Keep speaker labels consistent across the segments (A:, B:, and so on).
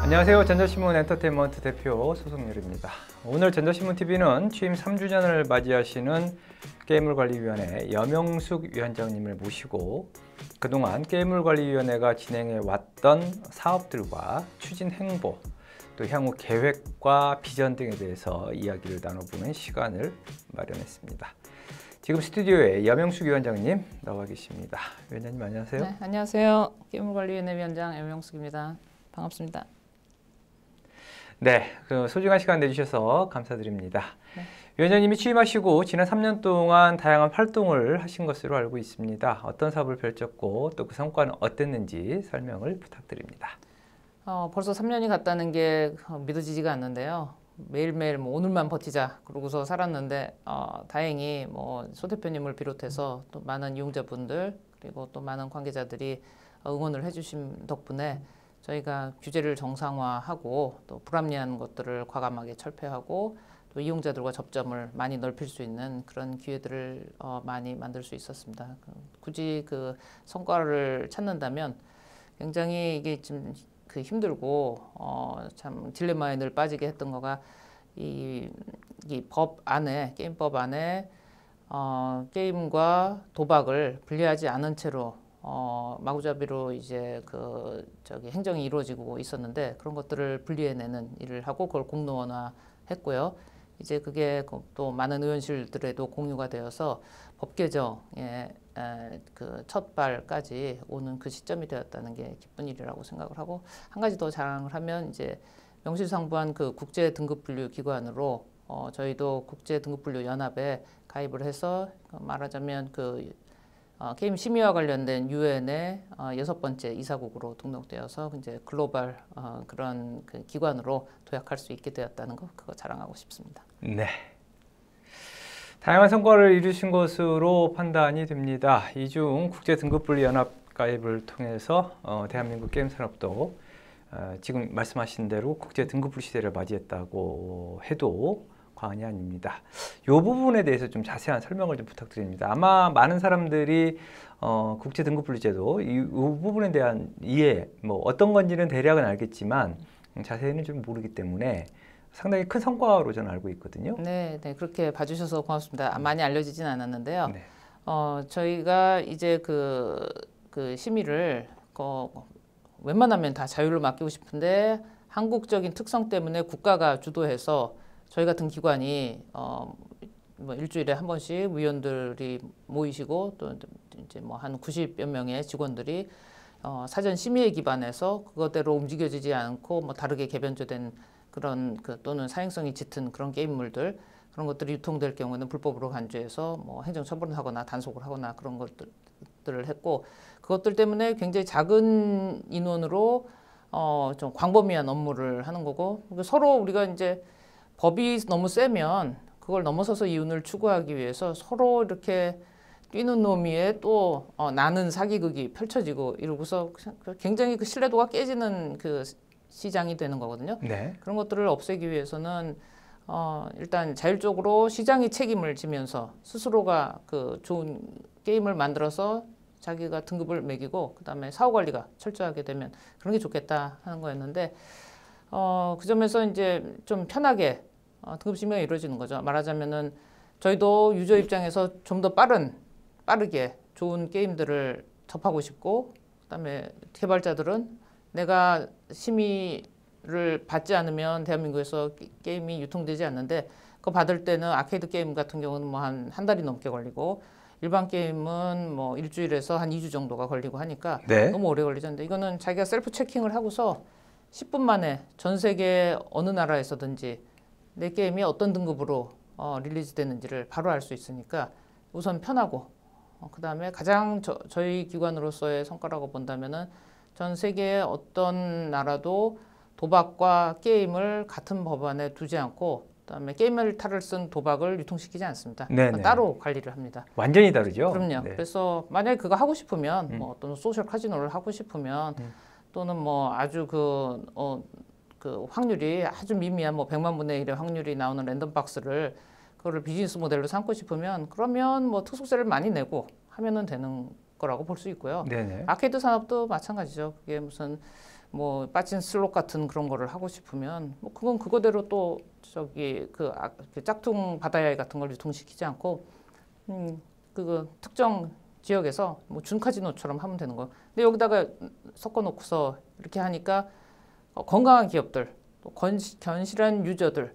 A: 안녕하세요. 전자신문 엔터테인먼트 대표 소송렬입니다. 오늘 전자신문TV는 취임 3주년을 맞이하시는 게임물관리위원회 염영숙 위원장님을 모시고 그동안 게임물관리위원회가 진행해왔던 사업들과 추진 행보, 또 향후 계획과 비전 등에 대해서 이야기를 나눠보는 시간을 마련했습니다. 지금 스튜디오에 염영숙 위원장님 나와 계십니다. 위원장님 안녕하세요.
B: 네, 안녕하세요. 게임물관리위원회 위원장 염영숙입니다. 반갑습니다.
A: 네, 소중한 시간 내주셔서 감사드립니다.
B: 네.
A: 위원장님이 취임하시고 지난 3년 동안 다양한 활동을 하신 것으로 알고 있습니다. 어떤 사업을 펼쳤고 또 그 성과는 어땠는지 설명을 부탁드립니다.
B: 벌써 3년이 갔다는 게 믿어지지가 않는데요. 매일매일 오늘만 버티자 그러고서 살았는데 다행히 소 대표님을 비롯해서 또 많은 이용자분들 그리고 또 많은 관계자들이 응원을 해주신 덕분에 저희가 규제를 정상화하고 또 불합리한 것들을 과감하게 철폐하고 또 이용자들과 접점을 많이 넓힐 수 있는 그런 기회들을 많이 만들 수 있었습니다. 굳이 그 성과를 찾는다면 굉장히 이게 좀 힘들고 참 딜레마에 늘 빠지게 했던 거가 이 법 안에 게임법 안에 게임과 도박을 분리하지 않은 채로 마구잡이로 이제 행정이 이루어지고 있었는데 그런 것들을 분리해내는 일을 하고 그걸 공론화했고요. 이제 그게 또 많은 의원실들에도 공유가 되어서 법 개정의 첫 발까지 오는 그 시점이 되었다는 게 기쁜 일이라고 생각을 하고 한 가지 더 자랑을 하면 이제 명실상부한 그 국제 등급 분류 기관으로 저희도 국제 등급 분류 연합에 가입을 해서 말하자면 게임 심의와 관련된 유엔의 6번째 이사국으로 등록되어서 이제 글로벌 그런 기관으로 도약할 수 있게 되었다는 거 그거 자랑하고 싶습니다.
A: 네. 다양한 성과를 이루신 것으로 판단이 됩니다. 이 중 국제 등급분류 연합 가입을 통해서 대한민국 게임 산업도 지금 말씀하신 대로 국제 등급분류 시대를 맞이했다고 해도 과언이 아닙니다. 이 부분에 대해서 좀 자세한 설명을 좀 부탁드립니다. 아마 많은 사람들이 국제 등급분류제도 이 부분에 대한 이해, 어떤 건지는 대략은 알겠지만 자세히는 좀 모르기 때문에 상당히 큰 성과로 저는 알고 있거든요.
B: 네, 그렇게 봐주셔서 고맙습니다. 많이 알려지진 않았는데요.
A: 네.
B: 저희가 이제 그 심의를 웬만하면 다 자율로 맡기고 싶은데 한국적인 특성 때문에 국가가 주도해서 저희 같은 기관이 일주일에 한 번씩 위원들이 모이시고 또 이제 한 90여 명의 직원들이 사전 심의에 기반해서 그것대로 움직여지지 않고 다르게 개변조된 그런 또는 사행성이 짙은 그런 게임물들 그런 것들이 유통될 경우에는 불법으로 간주해서 행정처분을 하거나 단속을 하거나 그런 것들을 했고 그것들 때문에 굉장히 작은 인원으로 좀 광범위한 업무를 하는 거고 서로 우리가 이제 법이 너무 세면 그걸 넘어서서 이윤을 추구하기 위해서 서로 이렇게 뛰는 놈이에 또 나는 사기극이 펼쳐지고 이러고서 굉장히 그 신뢰도가 깨지는 그 시장이 되는 거거든요.
A: 네.
B: 그런 것들을 없애기 위해서는 일단 자율적으로 시장이 책임을 지면서 스스로가 좋은 게임을 만들어서 자기가 등급을 매기고 그다음에 사후 관리가 철저하게 되면 그런 게 좋겠다 하는 거였는데 그 점에서 이제 좀 편하게 등급 심의가 이루어지는 거죠. 말하자면은 저희도 유저 입장에서 좀 더 빠르게 좋은 게임들을 접하고 싶고 그다음에 개발자들은 내가 심의를 받지 않으면 대한민국에서 게임이 유통되지 않는데 그거 받을 때는 아케이드 게임 같은 경우는 한 달이 넘게 걸리고 일반 게임은 일주일에서 한 2주 정도가 걸리고 하니까
A: 네.
B: 너무 오래 걸리는데 이거는 자기가 셀프 체킹을 하고서 10분 만에 전 세계 어느 나라에서든지 내 게임이 어떤 등급으로 릴리즈 되는지를 바로 알 수 있으니까 우선 편하고 그 다음에 가장 저희 기관으로서의 성과라고 본다면은 전 세계의 어떤 나라도 도박과 게임을 같은 법안에 두지 않고 그다음에 게임을 탈을 쓴 도박을 유통시키지 않습니다. 그러니까 따로 관리를 합니다.
A: 완전히 다르죠?
B: 그럼요.
A: 네.
B: 그래서 만약에 그거 하고 싶으면 또는 소셜 카지노를 하고 싶으면 또는 아주 그 확률이 아주 미미한 100만 분의 1의 확률이 나오는 랜덤 박스를 그거를 비즈니스 모델로 삼고 싶으면 그러면 뭐 특수세를 많이 내고 하면은 되는 거라고 볼 수 있고요.
A: 네네.
B: 아케이드 산업도 마찬가지죠. 그게 무슨 뭐 빠진 슬롯 같은 그런 거를 하고 싶으면 뭐 그건 그거대로 또 저기 그 짝퉁 바다야이 같은 걸 유통시키지 않고 그 특정 지역에서 뭐 준카지노처럼 하면 되는 거예요. 근데 여기다가 섞어놓고서 이렇게 하니까 건강한 기업들, 또 견실한 유저들,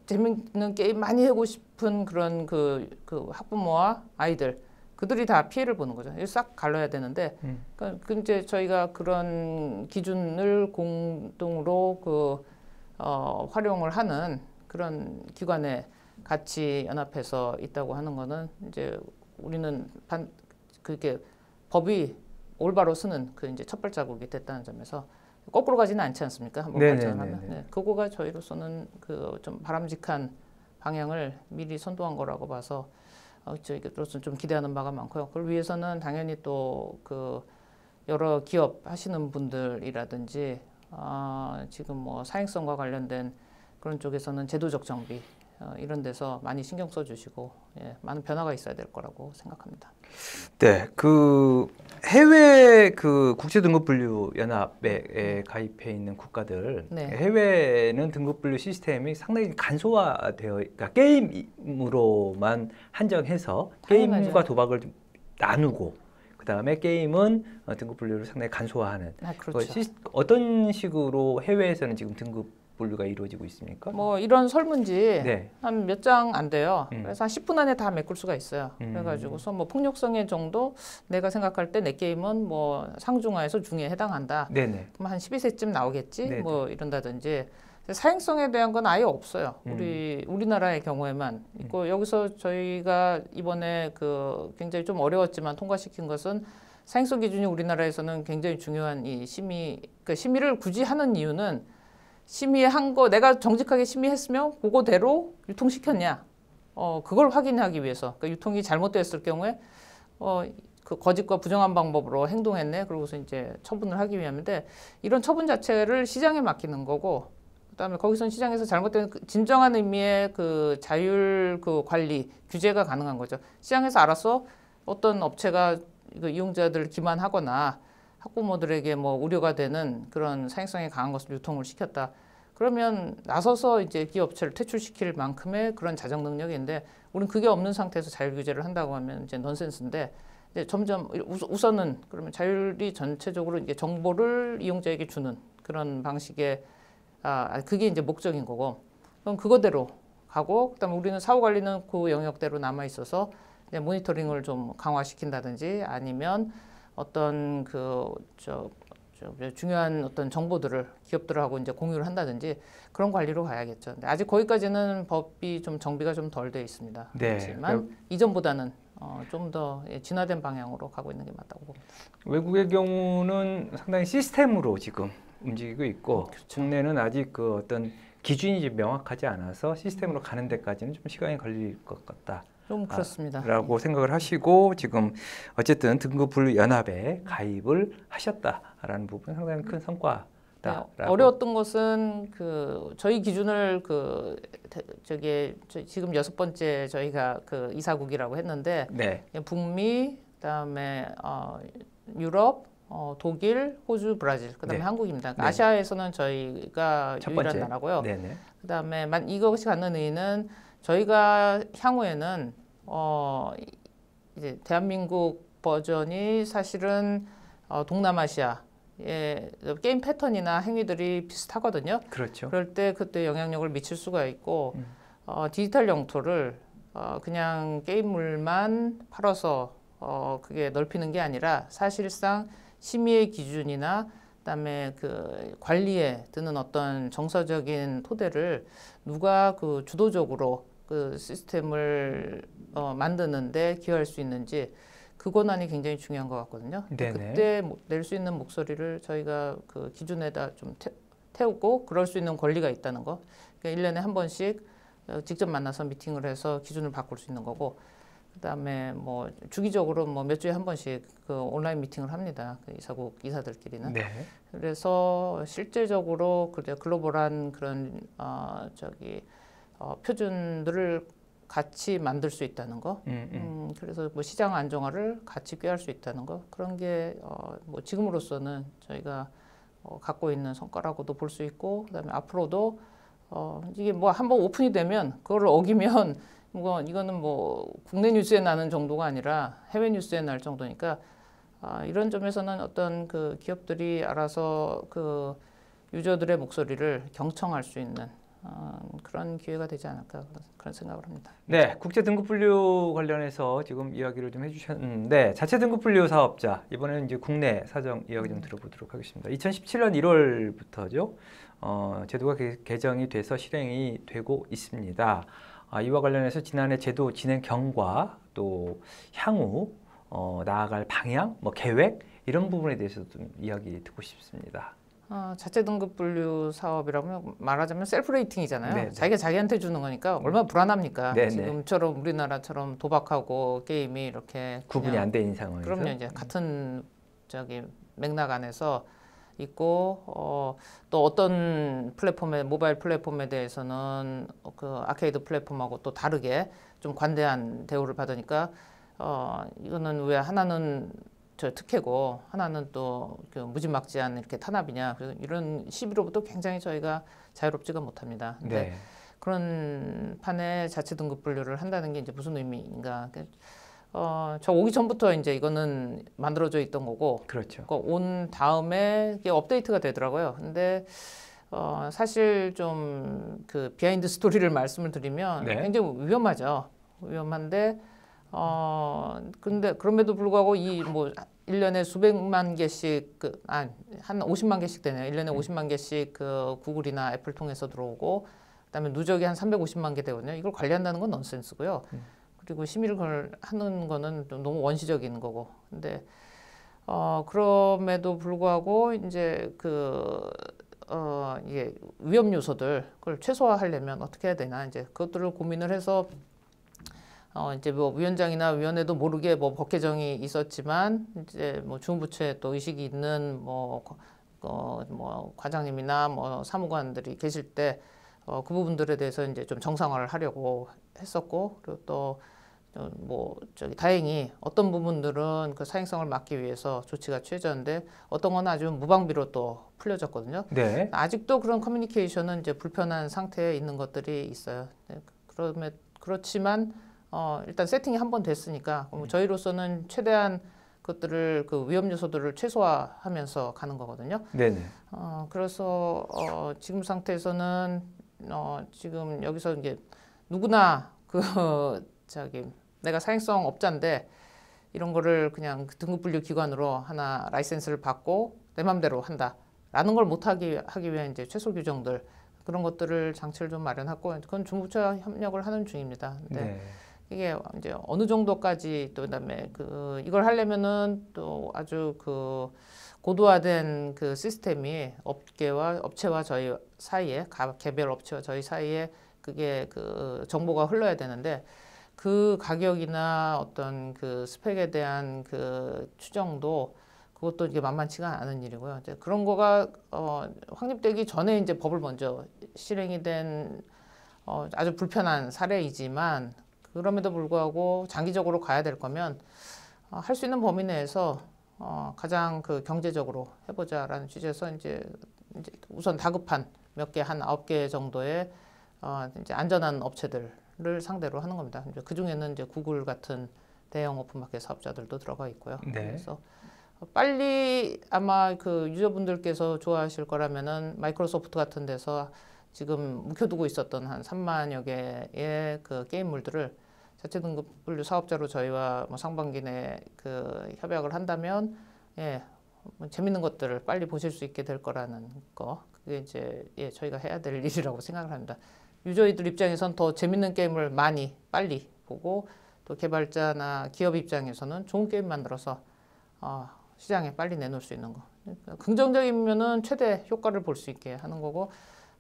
B: 재밌는 게임 많이 하고 싶은 그런 그 학부모와 아이들 그들이 다 피해를 보는 거죠. 이거 싹 갈라야 되는데, 그러니까 이제 저희가 그런 기준을 공동으로 활용을 하는 그런 기관에 같이 연합해서 있다고 하는 거는 이제 우리는 그게 법이 올바로 쓰는 그 이제 첫 발자국이 됐다는 점에서 거꾸로 가지는 않지 않습니까? 한번 발전하면. 네, 그거가 저희로서는 그 좀 바람직한 방향을 미리 선도한 거라고 봐서 저희로서 좀 기대하는 바가 많고요. 그걸 위해서는 당연히 또 그 여러 기업 하시는 분들이라든지 지금 뭐 사행성과 관련된 그런 쪽에서는 제도적 정비 이런 데서 많이 신경 써주시고 많은 변화가 있어야 될 거라고 생각합니다.
A: 네, 그 해외 그 국제 등급 분류 연합에 가입해 있는 국가들,
B: 네.
A: 해외는 등급 분류 시스템이 상당히 간소화되어, 그러니까 게임으로만 한정해서
B: 당연하죠.
A: 게임과 도박을 좀 나누고, 그 다음에 게임은 등급 분류를 상당히 간소화하는.
B: 그렇죠.
A: 어떤 식으로 해외에서는 지금 등급 분류가 이루어지고 있습니까?
B: 뭐 이런 설문지
A: 네.
B: 한 몇 장 안 돼요. 그래서 한 10분 안에 다 메꿀 수가 있어요. 그래가지고서 뭐 폭력성의 정도 내가 생각할 때 내 게임은 뭐 상중하에서 중에 해당한다.
A: 네네.
B: 그럼 한 12세쯤 나오겠지.
A: 네네.
B: 뭐 이런다든지. 사행성에 대한 건 아예 없어요. 우리나라의 경우에만 있고 여기서 저희가 이번에 그 굉장히 좀 어려웠지만 통과시킨 것은 사행성 기준이 우리나라에서는 굉장히 중요한 이 그러니까 심의를 굳이 하는 이유는 심의한 거 내가 정직하게 심의했으면 그거대로 유통시켰냐 그걸 확인하기 위해서 그러니까 유통이 잘못됐을 경우에 그 거짓과 부정한 방법으로 행동했네 그러고서 이제 처분을 하기 위함인데 이런 처분 자체를 시장에 맡기는 거고 그다음에 거기서는 시장에서 잘못된 진정한 의미의 그 자율 그 관리 규제가 가능한 거죠. 시장에서 알아서 어떤 업체가 그 이용자들을 기만하거나 학부모들에게 뭐 우려가 되는 그런 사행성이 강한 것을 유통을 시켰다. 그러면 나서서 이제 기업체를 퇴출시킬 만큼의 그런 자정 능력인데 우리는 그게 없는 상태에서 자율 규제를 한다고 하면 이제 넌센스인데 이제 점점 우선은 그러면 자율이 전체적으로 이제 정보를 이용자에게 주는 그런 방식의 그게 이제 목적인 거고 그럼 그거대로 가고 그다음에 우리는 사후 관리는 그 영역대로 남아 있어서 이제 모니터링을 좀 강화시킨다든지 아니면 어떤 중요한 어떤 정보들을 기업들하고 이제 공유를 한다든지 그런 관리로 가야겠죠. 근데 아직 거기까지는 법이 좀 정비가 좀 덜 돼 있습니다.
A: 네.
B: 그렇지만 이전보다는 좀 더 진화된 방향으로 가고 있는 게 맞다고 봅니다.
A: 외국의 경우는 상당히 시스템으로 지금 움직이고 있고
B: 그렇죠.
A: 국내는 아직 그 어떤 기준이 명확하지 않아서 시스템으로 가는 데까지는 좀 시간이 걸릴 것 같다.
B: 좀 그렇습니다.
A: 라고 생각을 하시고 지금 어쨌든 등급분류 연합에 가입을 하셨다라는 부분 상당히 큰 성과다.
B: 네, 어려웠던 것은 저희 기준을 지금 6번째 저희가 그 이사국이라고 했는데
A: 네.
B: 북미 그다음에 유럽 독일, 호주, 브라질, 그다음에
A: 네.
B: 한국입니다. 그러니까
A: 네.
B: 아시아에서는 저희가
A: 첫
B: 유일한
A: 번째.
B: 나라고요.
A: 네네.
B: 그다음에 이것이 갖는 의의는 저희가 향후에는 이제 대한민국 버전이 사실은 동남아시아의 게임 패턴이나 행위들이 비슷하거든요.
A: 그렇죠.
B: 그럴 때 그때 영향력을 미칠 수가 있고 디지털 영토를 그냥 게임물만 팔아서 그게 넓히는 게 아니라 사실상 심의의 기준이나 그다음에 그 관리에 드는 어떤 정서적인 토대를 누가 그 주도적으로 그 시스템을 만드는데 기여할 수 있는지 그 권한이 굉장히 중요한 것 같거든요.
A: 네네.
B: 그때 낼 수 있는 목소리를 저희가 그 기준에다 좀 태우고 그럴 수 있는 권리가 있다는 거. 그러니까 1년에 한 번씩 직접 만나서 미팅을 해서 기준을 바꿀 수 있는 거고 그다음에 뭐 주기적으로 뭐 몇 주에 한 번씩 그 온라인 미팅을 합니다. 그 이사국 이사들끼리는.
A: 네.
B: 그래서 실제적으로 글로벌한 그런 표준들을 같이 만들 수 있다는 거. 그래서 뭐 시장 안정화를 같이 꾀할 수 있다는 거. 그런 게 뭐 지금으로서는 저희가 갖고 있는 성과라고도 볼 수 있고, 그다음에 앞으로도 이게 뭐 한번 오픈이 되면 그걸 어기면 뭐 이거는 뭐 국내 뉴스에 나는 정도가 아니라 해외 뉴스에 날 정도니까 이런 점에서는 어떤 그 기업들이 알아서 그 유저들의 목소리를 경청할 수 있는 그런 기회가 되지 않을까 그런 생각을 합니다.
A: 네, 국제 등급 분류 관련해서 지금 이야기를 좀 해주셨는데 자체 등급 분류 사업자 이번에는 이제 국내 사정 이야기 좀 들어보도록 하겠습니다. 2017년 1월부터죠. 제도가 개정이 돼서 실행이 되고 있습니다. 이와 관련해서 지난해 제도 진행 경과 또 향후 나아갈 방향, 뭐 계획 이런 부분에 대해서 좀 이야기 듣고 싶습니다.
B: 자체 등급 분류 사업이라면 말하자면 셀프 레이팅이잖아요.
A: 네,
B: 자기가 자기한테 주는 거니까 얼마나 불안합니까?
A: 네,
B: 지금처럼 우리나라처럼 도박하고 게임이 이렇게
A: 구분이 안 되는 상황에서
B: 그럼요. 이제 같은 저기 맥락 안에서 있고 또 어떤 플랫폼에 모바일 플랫폼에 대해서는 그 아케이드 플랫폼하고 또 다르게 좀 관대한 대우를 받으니까 이거는 왜 하나는 저 특혜고 하나는 또 그 무지막지한 이렇게 탄압이냐 이런 시비로부터 굉장히 저희가 자유롭지가 못합니다. 근데
A: 네.
B: 그런 판에 자체 등급 분류를 한다는 게 이제 무슨 의미인가? 저 오기 전부터 이제 이거는 만들어져 있던 거고,
A: 그렇죠.
B: 온 다음에 이게 업데이트가 되더라고요. 근데 사실 좀 그 비하인드 스토리를 말씀을 드리면
A: 네.
B: 굉장히 위험하죠. 위험한데 근데 그럼에도 불구하고 이 뭐 1년에 수백만 개씩 한 50만 개씩 되네요. 1년에 50만 개씩 그 구글이나 애플 통해서 들어오고 그다음에 누적이 한 350만 개 되거든요. 이걸 관리한다는 건 넌센스고요. 그리고 심의를 하는 거는 좀 너무 원시적인 거고. 근데 그럼에도 불구하고 이제 이게 위험 요소들 그걸 최소화하려면 어떻게 해야 되나 이제 그것들을 고민을 해서 이제 뭐 위원장이나 위원회도 모르게 뭐 법 개정이 있었지만 이제 뭐 주무부처에 또 의식이 있는 뭐 과장님이나 뭐 사무관들이 계실 때 그 부분들에 대해서 이제 좀 정상화를 하려고 했었고 그리고 또 뭐 저기 다행히 어떤 부분들은 그 사행성을 막기 위해서 조치가 취해졌는데 어떤 건 아주 무방비로 또 풀려졌거든요.
A: 네.
B: 아직도 그런 커뮤니케이션은 이제 불편한 상태에 있는 것들이 있어요. 네, 그렇지만 일단 세팅이 한번 됐으니까 저희로서는 최대한 그것들을 그 위험 요소들을 최소화하면서 가는 거거든요.
A: 네네.
B: 그래서 지금 상태에서는 지금 여기서 이제 누구나 내가 사행성 업자인데 이런 거를 그냥 등급 분류 기관으로 하나 라이센스를 받고 내 맘대로 한다라는 걸 못하기 위한 이제 최소 규정들 그런 것들을 장치를 좀 마련하고 그건 주무부처와 협력을 하는 중입니다. 근데
A: 네.
B: 이게 이제 어느 정도까지 또 그다음에 이걸 하려면은 또 아주 고도화된 그 시스템이 업체와 저희 사이에 개별 업체와 저희 사이에 그게 정보가 흘러야 되는데 그 가격이나 어떤 그 스펙에 대한 그 추정도 그것도 이게 만만치가 않은 일이고요. 이제 그런 거가 확립되기 전에 이제 법을 먼저 실행이 된 아주 불편한 사례이지만 그럼에도 불구하고 장기적으로 가야 될 거면 할 수 있는 범위 내에서 가장 경제적으로 해보자라는 취지에서 이제 우선 다급한 몇 개 한 9개 정도의 이제 안전한 업체들을 상대로 하는 겁니다. 이제 그 중에는 이제 구글 같은 대형 오픈마켓 사업자들도 들어가 있고요.
A: 네.
B: 그래서 빨리 아마 그 유저분들께서 좋아하실 거라면은 마이크로소프트 같은 데서 지금 묵혀두고 있었던 한 3만여 개의 그 게임물들을 자체 등급 분류 사업자로 저희와 뭐 상반기 내에 협약을 한다면 뭐 재밌는 것들을 빨리 보실 수 있게 될 거라는 거 그게 이제 저희가 해야 될 일이라고 생각을 합니다. 유저들 입장에선 더 재밌는 게임을 빨리 보고 또 개발자나 기업 입장에서는 좋은 게임 만들어서 시장에 빨리 내놓을 수 있는 거. 그러니까 긍정적인 면은 최대 효과를 볼 수 있게 하는 거고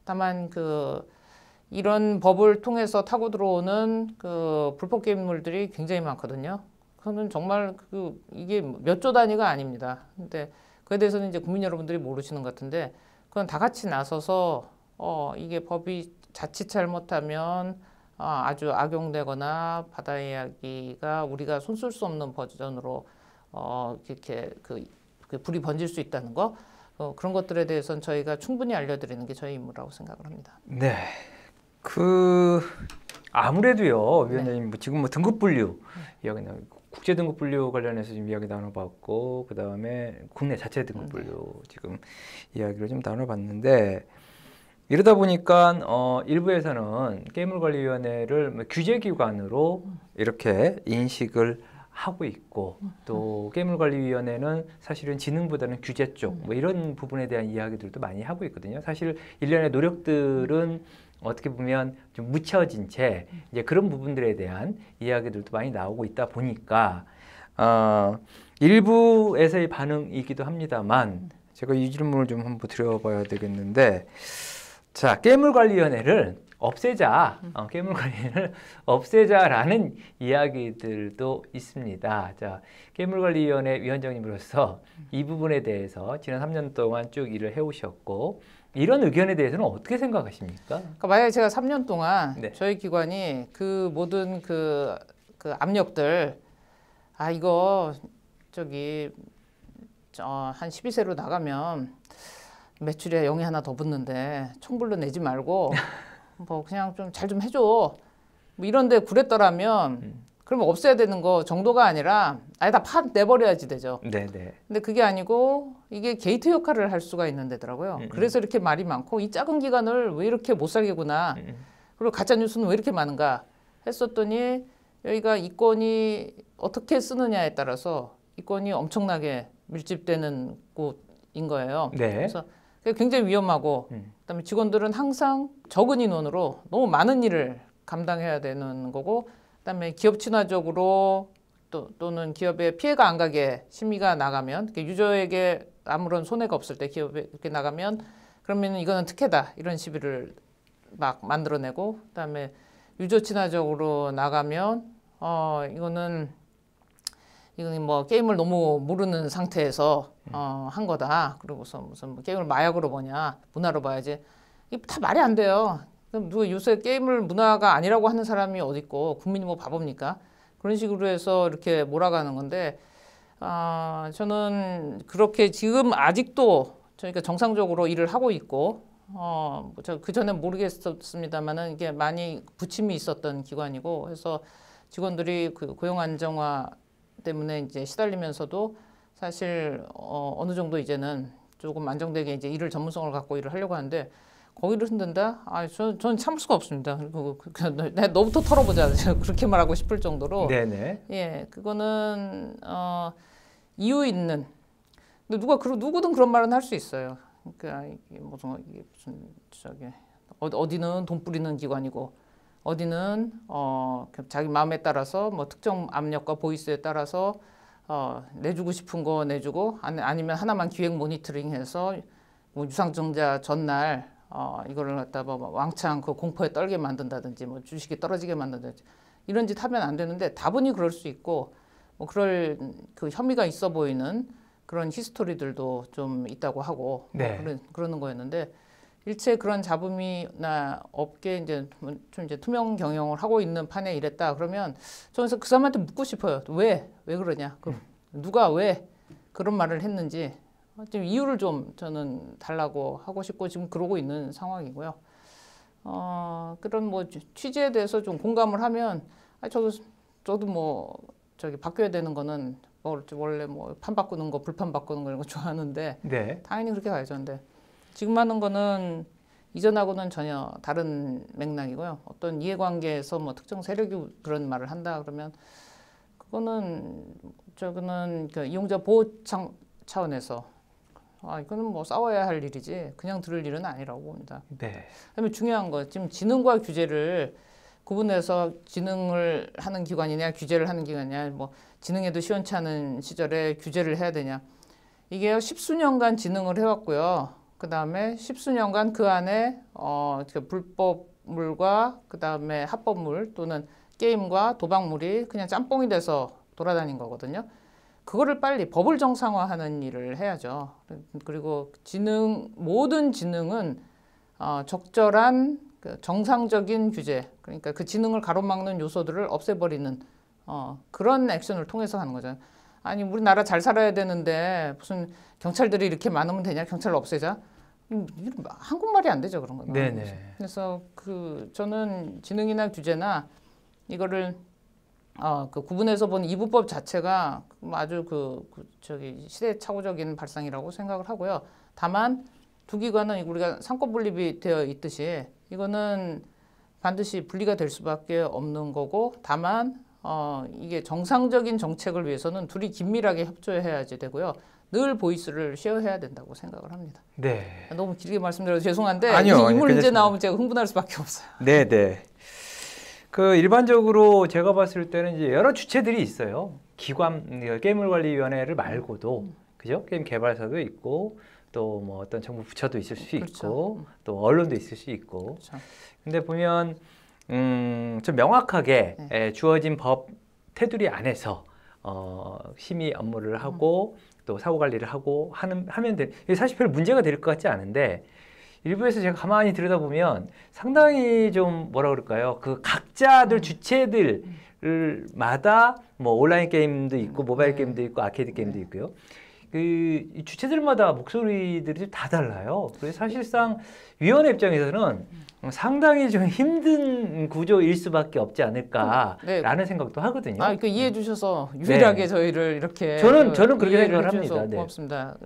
B: 다만 이런 법을 통해서 타고 들어오는 불법 게임물들이 굉장히 많거든요. 그거는 정말 이게 몇 조 단위가 아닙니다. 근데 그에 대해서는 이제 국민 여러분들이 모르시는 것 같은데 그건 다 같이 나서서 이게 법이 자칫 잘못하면 아주 악용되거나 바다 이야기가 우리가 손쓸 수 없는 버전으로 이렇게 그 불이 번질 수 있다는 거 그런 것들에 대해서는 저희가 충분히 알려드리는 게 저희 임무라고 생각을 합니다.
A: 네. 아무래도요, 위원장님 지금 뭐 등급 분류 이야기 나 국제 등급 분류 관련해서 지금 이야기 나눠봤고, 그 다음에 국내 자체 등급 분류 지금 이야기를 좀 나눠봤는데, 이러다 보니까 일부에서는 게임물관리위원회를 규제기관으로 이렇게 인식을 하고 있고, 또 게임물관리위원회는 사실은 지능보다는 규제 쪽 뭐 이런 부분에 대한 이야기들도 많이 하고 있거든요. 사실 일련의 노력들은 어떻게 보면 좀 묻혀진 채 이제 그런 부분들에 대한 이야기들도 많이 나오고 있다 보니까 일부에서의 반응이기도 합니다만, 제가 이 질문을 좀 한번 드려봐야 되겠는데, 자, 게임물관리위원회를 없애자, 게임물관리위원회를 없애자라는 이야기들도 있습니다. 자, 게임물관리위원회 위원장님으로서 이 부분에 대해서 지난 3년 동안 쭉 일을 해오셨고, 이런 의견에 대해서는 어떻게 생각하십니까?
B: 그러니까 만약에 제가 3년 동안
A: 네.
B: 저희 기관이 그 모든 그 압력들 이거 한 12세로 나가면 매출에 0이 하나 더 붙는데 청불로 내지 말고 뭐 그냥 좀 잘 좀 해줘 뭐 이런데 그랬더라면 그러면 없애야 되는 거 정도가 아니라 아예 다 내버려야지 되죠.
A: 네네.
B: 근데 그게 아니고 이게 게이트 역할을 할 수가 있는 데더라고요. 그래서 이렇게 말이 많고 이 작은 기관을 왜 이렇게 못 살게구나. 그리고 가짜 뉴스는 왜 이렇게 많은가 했었더니 여기가 이권이 어떻게 쓰느냐에 따라서 이권이 엄청나게 밀집되는 곳인 거예요.
A: 네.
B: 그래서 굉장히 위험하고 그다음에 직원들은 항상 적은 인원으로 너무 많은 일을 감당해야 되는 거고 그다음에 기업 친화적으로 또는 기업에 피해가 안 가게 심의가 나가면 유저에게 아무런 손해가 없을 때 기업에 이렇게 나가면 그러면 이거는 특혜다 이런 시비를 막 만들어내고 그다음에 유저 친화적으로 나가면 이거는 뭐 게임을 너무 모르는 상태에서 한 거다. 그러고서 무슨 게임을 마약으로 보냐 문화로 봐야지. 이게 다 말이 안 돼요. 그럼 누가 요새 게임을 문화가 아니라고 하는 사람이 어디 있고 국민이 뭐 바보입니까? 그런 식으로 해서 이렇게 몰아가는 건데 저는 그렇게 지금 아직도 저희가 정상적으로 일을 하고 있고 그 전에 모르겠었습니다만은 이게 많이 부침이 있었던 기관이고 해서 직원들이 그 고용 안정화 때문에 이제 시달리면서도 사실 어느 정도 이제는 조금 안정되게 이제 일을 전문성을 갖고 일을 하려고 하는데 거기를 흔든다? 저는 참을 수가 없습니다. 너부터 털어보자. 그렇게 말하고 싶을 정도로.
A: 네네.
B: 예, 그거는 이유 있는. 근데 누구든 그런 말은 할 수 있어요. 그러니까 이게 무슨 어디는 돈 뿌리는 기관이고 어디는 자기 마음에 따라서 뭐 특정 압력과 보이스에 따라서 내주고 싶은 거 내주고 아니면 하나만 기획 모니터링해서 뭐 유상증자 전날 이거를 갖다 뭐 왕창 그 공포에 떨게 만든다든지 뭐 주식이 떨어지게 만든다든지 이런 짓 하면 안 되는데 다분히 그럴 수 있고 뭐 그럴 그 혐의가 있어 보이는 그런 히스토리들도 좀 있다고 하고
A: 네.
B: 뭐 그러는 거였는데 일체 그런 잡음이나 없게 이제 좀 이제 투명 경영을 하고 있는 판에 이랬다 그러면 저는 그 사람한테 묻고 싶어요. 왜 그러냐? 누가 왜 그런 말을 했는지 좀 이유를 좀 저는 달라고 하고 싶고 지금 그러고 있는 상황이고요. 그런 뭐 취지에 대해서 좀 공감을 하면 저도 뭐 바뀌어야 되는 거는 원래 뭐 판 바꾸는 거 불판 바꾸는 거 이런 거 좋아하는데
A: 네.
B: 당연히 그렇게 가야죠. 근데 지금 하는 거는 이전하고는 전혀 다른 맥락이고요. 어떤 이해관계에서 뭐 특정 세력이 그런 말을 한다 그러면 그거는 그 이용자 보호 차원에서 이거는 뭐 싸워야 할 일이지 그냥 들을 일은 아니라고 봅니다.
A: 네.
B: 그다음에 중요한 거 지금 지능과 규제를 구분해서 지능을 하는 기관이냐 규제를 하는 기관이냐 뭐 지능에도 시원치 않은 시절에 규제를 해야 되냐 이게 십수년간 지능을 해왔고요. 그 다음에 십수년간 그 안에 불법물과 그 다음에 합법물 또는 게임과 도박물이 그냥 짬뽕이 돼서 돌아다닌 거거든요. 그거를 빨리 법을 정상화하는 일을 해야죠. 그리고 모든 지능은 적절한 그 정상적인 규제, 그러니까 그 지능을 가로막는 요소들을 없애버리는 그런 액션을 통해서 하는 거죠. 아니 우리나라 잘 살아야 되는데 무슨 경찰들이 이렇게 많으면 되냐? 경찰을 없애자? 한국말이 안 되죠 그런 거는.
A: 네네.
B: 그래서 저는 지능이나 규제나 이거를 그 구분해서 본 이부법 자체가 아주 저기 시대착오적인 발상이라고 생각을 하고요. 다만 두 기관은 우리가 상권 분립이 되어 있듯이 이거는 반드시 분리가 될 수밖에 없는 거고, 다만 이게 정상적인 정책을 위해서는 둘이 긴밀하게 협조해야지 되고요. 늘 보이스를 쉐어해야 된다고 생각을 합니다.
A: 네.
B: 너무 길게 말씀드려서 죄송한데
A: 아니요,
B: 이 문제
A: 괜찮습니다.
B: 나오면 제가 흥분할 수밖에 없어요.
A: 네네. 그 일반적으로 제가 봤을 때는 이제 여러 주체들이 있어요. 기관, 게임물관리위원회를 말고도, 그죠? 게임 개발사도 있고, 또 뭐 어떤 정부 부처도 있을 수
B: 그렇죠.
A: 있고, 또 언론도 있을 수 있고.
B: 그렇죠.
A: 근데 보면 좀 명확하게 주어진 법 테두리 안에서 심의 업무를 하고 또 사고 관리를 하고 하면 이게 사실 별 문제가 될 것 같지 않은데, 일부에서 제가 가만히 들여다보면 상당히 좀 뭐라 그럴까요? 그 각자들 주체들마다 뭐 온라인 게임도 있고 모바일 게임도 있고 아케이드 게임도 있고요. 이 주체들마다 목소리들이 다 달라요. 그래서 사실상 위원회 입장에서는 상당히 좀 힘든 구조일 수밖에 없지 않을까라는 생각도 하거든요.
B: 이해해 주셔서 유일하게 저희를 이렇게
A: 저는 그렇게 생각을
B: 해주셔서
A: 합니다.
B: 고맙습니다.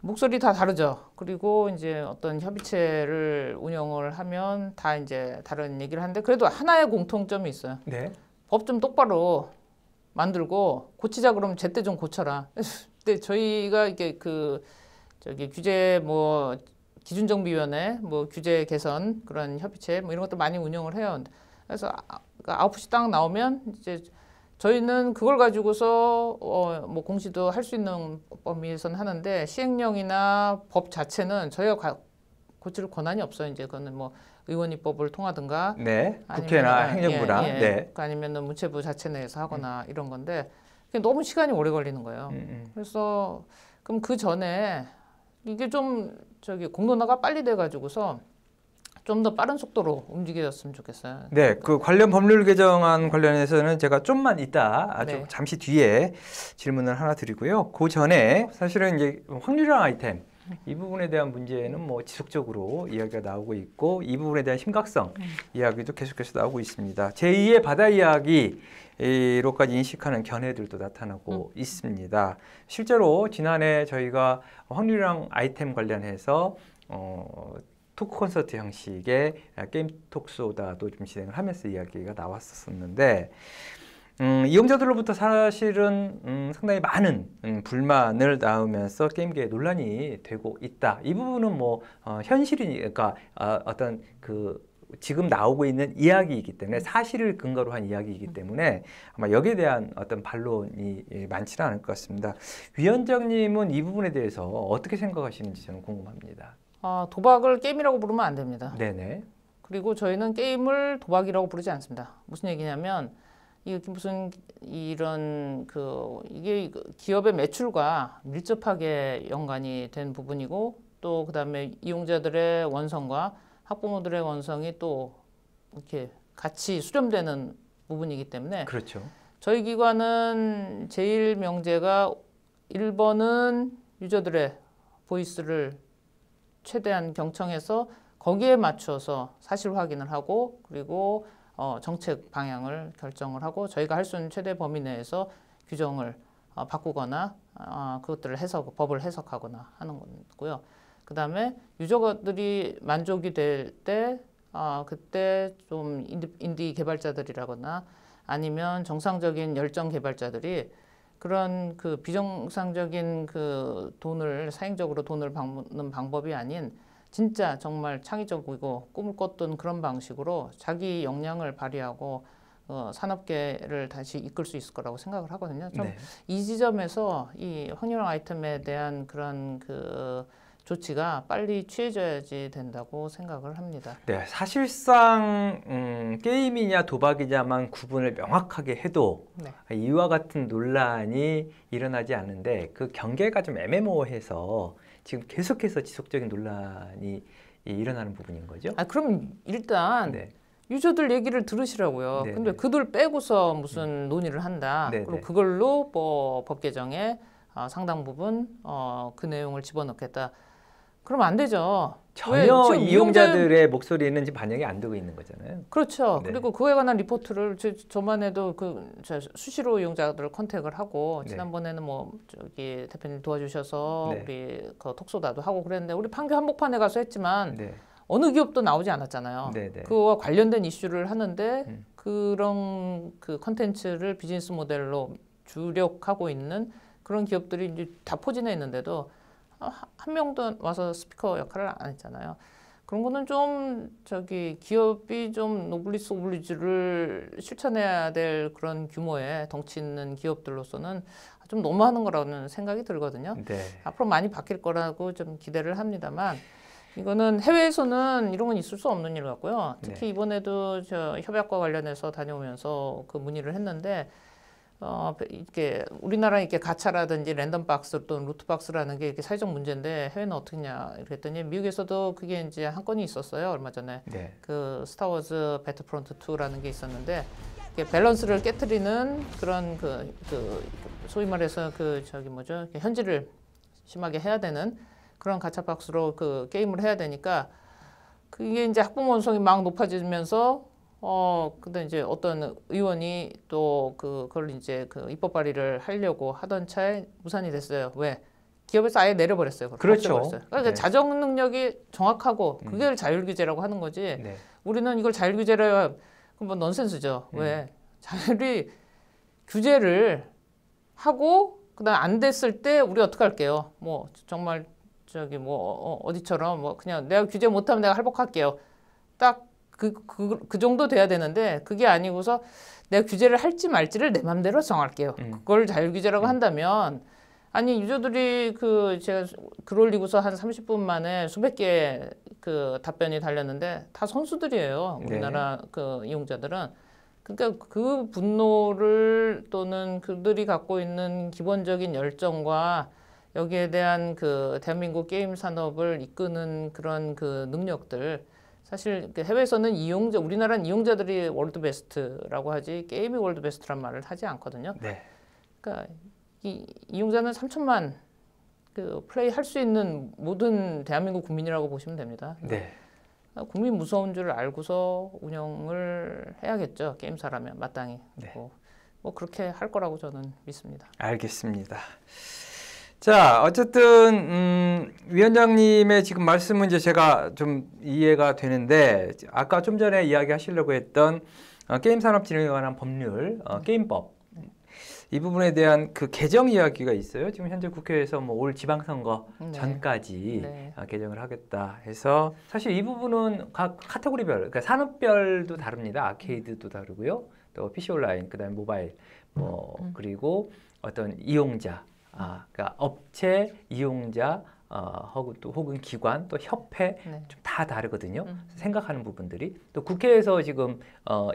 B: 목소리 다 다르죠. 그리고 이제 어떤 협의체를 운영을 하면 다 이제 다른 얘기를 하는데 그래도 하나의 공통점이 있어요.
A: 네.
B: 법 좀 똑바로 만들고 고치자 그러면 제때 좀 고쳐라. 근데 저희가 이게 저기 규제 뭐 기준정비위원회 뭐 규제 개선 그런 협의체 뭐 이런 것도 많이 운영을 해요. 그래서 아웃풋이 딱 나오면 이제 저희는 그걸 가지고서 뭐 공시도 할 수 있는 범위에서는 하는데 시행령이나 법 자체는 저희가 고칠 권한이 없어요. 이제 그거는 뭐 의원 입법을 통하든가,
A: 네, 국회나 행정부나, 네,
B: 아니면은 문체부 자체 내에서 하거나 이런 건데 그게 너무 시간이 오래 걸리는 거예요. 그래서 그럼 그 전에 이게 좀 저기 공론화가 빨리 돼가지고서 좀 더 빠른 속도로 움직여졌으면 좋겠어요.
A: 네, 그 관련 법률 개정안 관련해서는 제가 좀만 이따 아주 잠시 뒤에 질문을 하나 드리고요. 그 전에 사실은 이제 확률형 아이템 이 부분에 대한 문제는 뭐 지속적으로 이야기가 나오고 있고 이 부분에 대한 심각성 이야기도 계속해서 나오고 있습니다. 제2의 바다 이야기로까지 인식하는 견해들도 나타나고 있습니다. 실제로 지난해 저희가 확률형 아이템 관련해서 토크 콘서트 형식의 게임 톡소다도 좀 진행을 하면서 이야기가 나왔었는데 이용자들로부터 사실은 상당히 많은 불만을 낳으면서 게임계에 논란이 되고 있다. 이 부분은 뭐 현실이니까 어떤 지금 나오고 있는 이야기이기 때문에 사실을 근거로 한 이야기이기 때문에 아마 여기에 대한 어떤 반론이 많지는 않을 것 같습니다. 위원장님은 이 부분에 대해서 어떻게 생각하시는지 저는 궁금합니다.
B: 도박을 게임이라고 부르면 안 됩니다.
A: 네네.
B: 그리고 저희는 게임을 도박이라고 부르지 않습니다. 무슨 얘기냐면 이게 무슨 이런 이게 기업의 매출과 밀접하게 연관이 된 부분이고 또 그다음에 이용자들의 원성과 학부모들의 원성이 또 이렇게 같이 수렴되는 부분이기 때문에
A: 그렇죠.
B: 저희 기관은 제일 명제가 1번은 유저들의 보이스를 최대한 경청해서 거기에 맞춰서 사실 확인을 하고 그리고 정책 방향을 결정을 하고 저희가 할 수 있는 최대 범위 내에서 규정을 바꾸거나 그것들을 법을 해석하거나 하는 거고요. 그 다음에 유저들이 만족이 될 때 그때 좀 인디 개발자들이라거나 아니면 정상적인 열정 개발자들이 그런 비정상적인 사행적으로 돈을 받는 방법이 아닌 진짜 정말 창의적이고 꿈을 꿨던 그런 방식으로 자기 역량을 발휘하고 산업계를 다시 이끌 수 있을 거라고 생각을 하거든요. 좀 이 지점에서 이 확률형 아이템에 대한 그런 조치가 빨리 취해져야지 된다고 생각을 합니다.
A: 네, 사실상 게임이냐 도박이냐만 구분을 명확하게 해도 이와 같은 논란이 일어나지 않는데 그 경계가 좀 애매모호해서 지금 계속해서 지속적인 논란이 일어나는 부분인 거죠.
B: 그럼 일단
A: 네.
B: 유저들 얘기를 들으시라고요.
A: 네,
B: 근데
A: 네.
B: 그들 빼고서 무슨 논의를 한다.
A: 네,
B: 그리고
A: 네.
B: 그걸로 뭐 법 개정에 상당 부분 그 내용을 집어넣겠다. 그러면 안 되죠. 왜
A: 전혀
B: 지금
A: 이용자들의 목소리는 지금 반영이 안 되고 있는 거잖아요.
B: 그렇죠.
A: 네.
B: 그리고 그에 관한 리포트를 저만 해도 수시로 이용자들을 컨택을 하고
A: 네.
B: 지난번에는 뭐 저기 대표님 도와주셔서
A: 네.
B: 우리 그 톡소다도 하고 그랬는데 우리 판교 한복판에 가서 했지만
A: 네.
B: 어느 기업도 나오지 않았잖아요.
A: 네, 네.
B: 그와 관련된 이슈를 하는데
A: 음.
B: 그런 그 컨텐츠를 비즈니스 모델로 주력하고 있는 그런 기업들이 이제 다 포진해 있는데도 한 명도 와서 스피커 역할을 안 했잖아요. 그런 거는 좀 저기 기업이 좀 노블리스 오블리주를 실천해야 될 그런 규모의 덩치 있는 기업들로서는 좀 너무하는 거라는 생각이 들거든요.
A: 네.
B: 앞으로 많이 바뀔 거라고 좀 기대를 합니다만 이거는 해외에서는 이런 건 있을 수 없는 일 같고요. 특히
A: 네.
B: 이번에도 저 협약과 관련해서 다녀오면서 그 문의를 했는데 이렇게 우리나라 이렇게 가차라든지 랜덤박스 또는 루트박스라는 게 이렇게 사회적 문제인데 해외는 어떻냐 이렇게 했더니 미국에서도 그게 이제 한 건이 있었어요. 얼마 전에
A: 네.
B: 그 스타워즈 배틀프론트 2라는 게 있었는데 이렇게 밸런스를 깨트리는 그런 그 소위 말해서 그 저기 뭐죠 현질을 심하게 해야 되는 그런 가차박스로 그 게임을 해야 되니까 그게 이제 학부모 원성이 막 높아지면서 근데 이제 어떤 의원이 또 그걸 이제 그 입법 발의를 하려고 하던 차에 무산이 됐어요. 왜? 기업에서 아예 내려버렸어요.
A: 그렇죠.
B: 없애버렸어요. 그러니까
A: 네.
B: 자정 능력이 정확하고 그게 자율 규제라고 하는 거지.
A: 네.
B: 우리는 이걸 자율 규제라 그건 뭐 넌센스죠. 왜? 자율이 규제를 하고 그다음 안 됐을 때 우리 어떻게 할게요? 뭐 정말 저기 뭐 어디처럼 뭐 그냥 내가 규제 못하면 내가 할복할게요. 딱 그 정도 돼야 되는데 그게 아니고서 내가 규제를 할지 말지를 내 맘대로 정할게요. 그걸 자율 규제라고 한다면 아니 유저들이 제가 글 올리고서 한 30분 만에 수백 개의 그 답변이 달렸는데 다 선수들이에요. 우리나라 그 이용자들은. 그러니까 그 분노를 또는 그들이 갖고 있는 기본적인 열정과 여기에 대한 그 대한민국 게임 산업을 이끄는 그런 그 능력들 사실 해외에서는 우리나라는 이용자들이 월드 베스트라고 하지 게임이 월드 베스트란 말을 하지 않거든요.
A: 네.
B: 그러니까 이용자는 3천만 그 플레이 할 수 있는 모든 대한민국 국민이라고 보시면 됩니다.
A: 네.
B: 국민 무서운 줄 알고서 운영을 해야겠죠. 게임사라면 마땅히.
A: 네.
B: 뭐 그렇게 할 거라고 저는 믿습니다.
A: 알겠습니다. 자, 어쨌든 위원장님의 지금 말씀은 이제 제가 좀 이해가 되는데 아까 좀 전에 이야기하시려고 했던 게임산업진흥에 관한 법률, 게임법 이 부분에 대한 그 개정 이야기가 있어요. 지금 현재 국회에서 뭐 올 지방선거 전까지 개정을 하겠다 해서 사실 이 부분은 각 카테고리별, 그러니까 산업별도 다릅니다. 아케이드도 다르고요. 또 PC 온라인, 그다음에 모바일, 뭐 그리고 어떤 이용자. 그러니까 업체, 이용자, 혹은 기관, 또 협회 좀 다 다르거든요. 생각하는 부분들이 또 국회에서 지금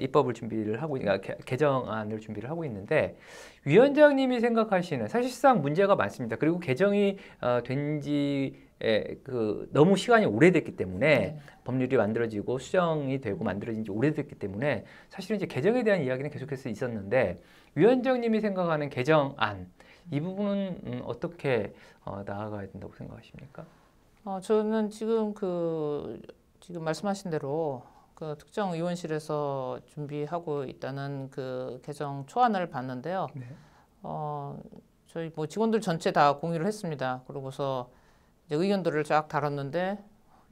A: 입법을 준비를 하고, 그러니까 개정안을 준비를 하고 있는데 위원장님이 생각하시는 사실상 문제가 많습니다. 그리고 개정이 된지 너무 시간이 오래됐기 때문에 법률이 만들어지고 수정이 되고 만들어진 지 오래됐기 때문에 사실은 이제 개정에 대한 이야기는 계속해서 있었는데 위원장님이 생각하는 개정안 이 부분은 어떻게 나아가야 된다고 생각하십니까?
B: 저는 지금 지금 말씀하신 대로 그 특정 의원실에서 준비하고 있다는 그 개정 초안을 봤는데요.
A: 네.
B: 저희 뭐 직원들 전체 다 공유를 했습니다. 그러고서 이제 의견들을 쫙 다뤘는데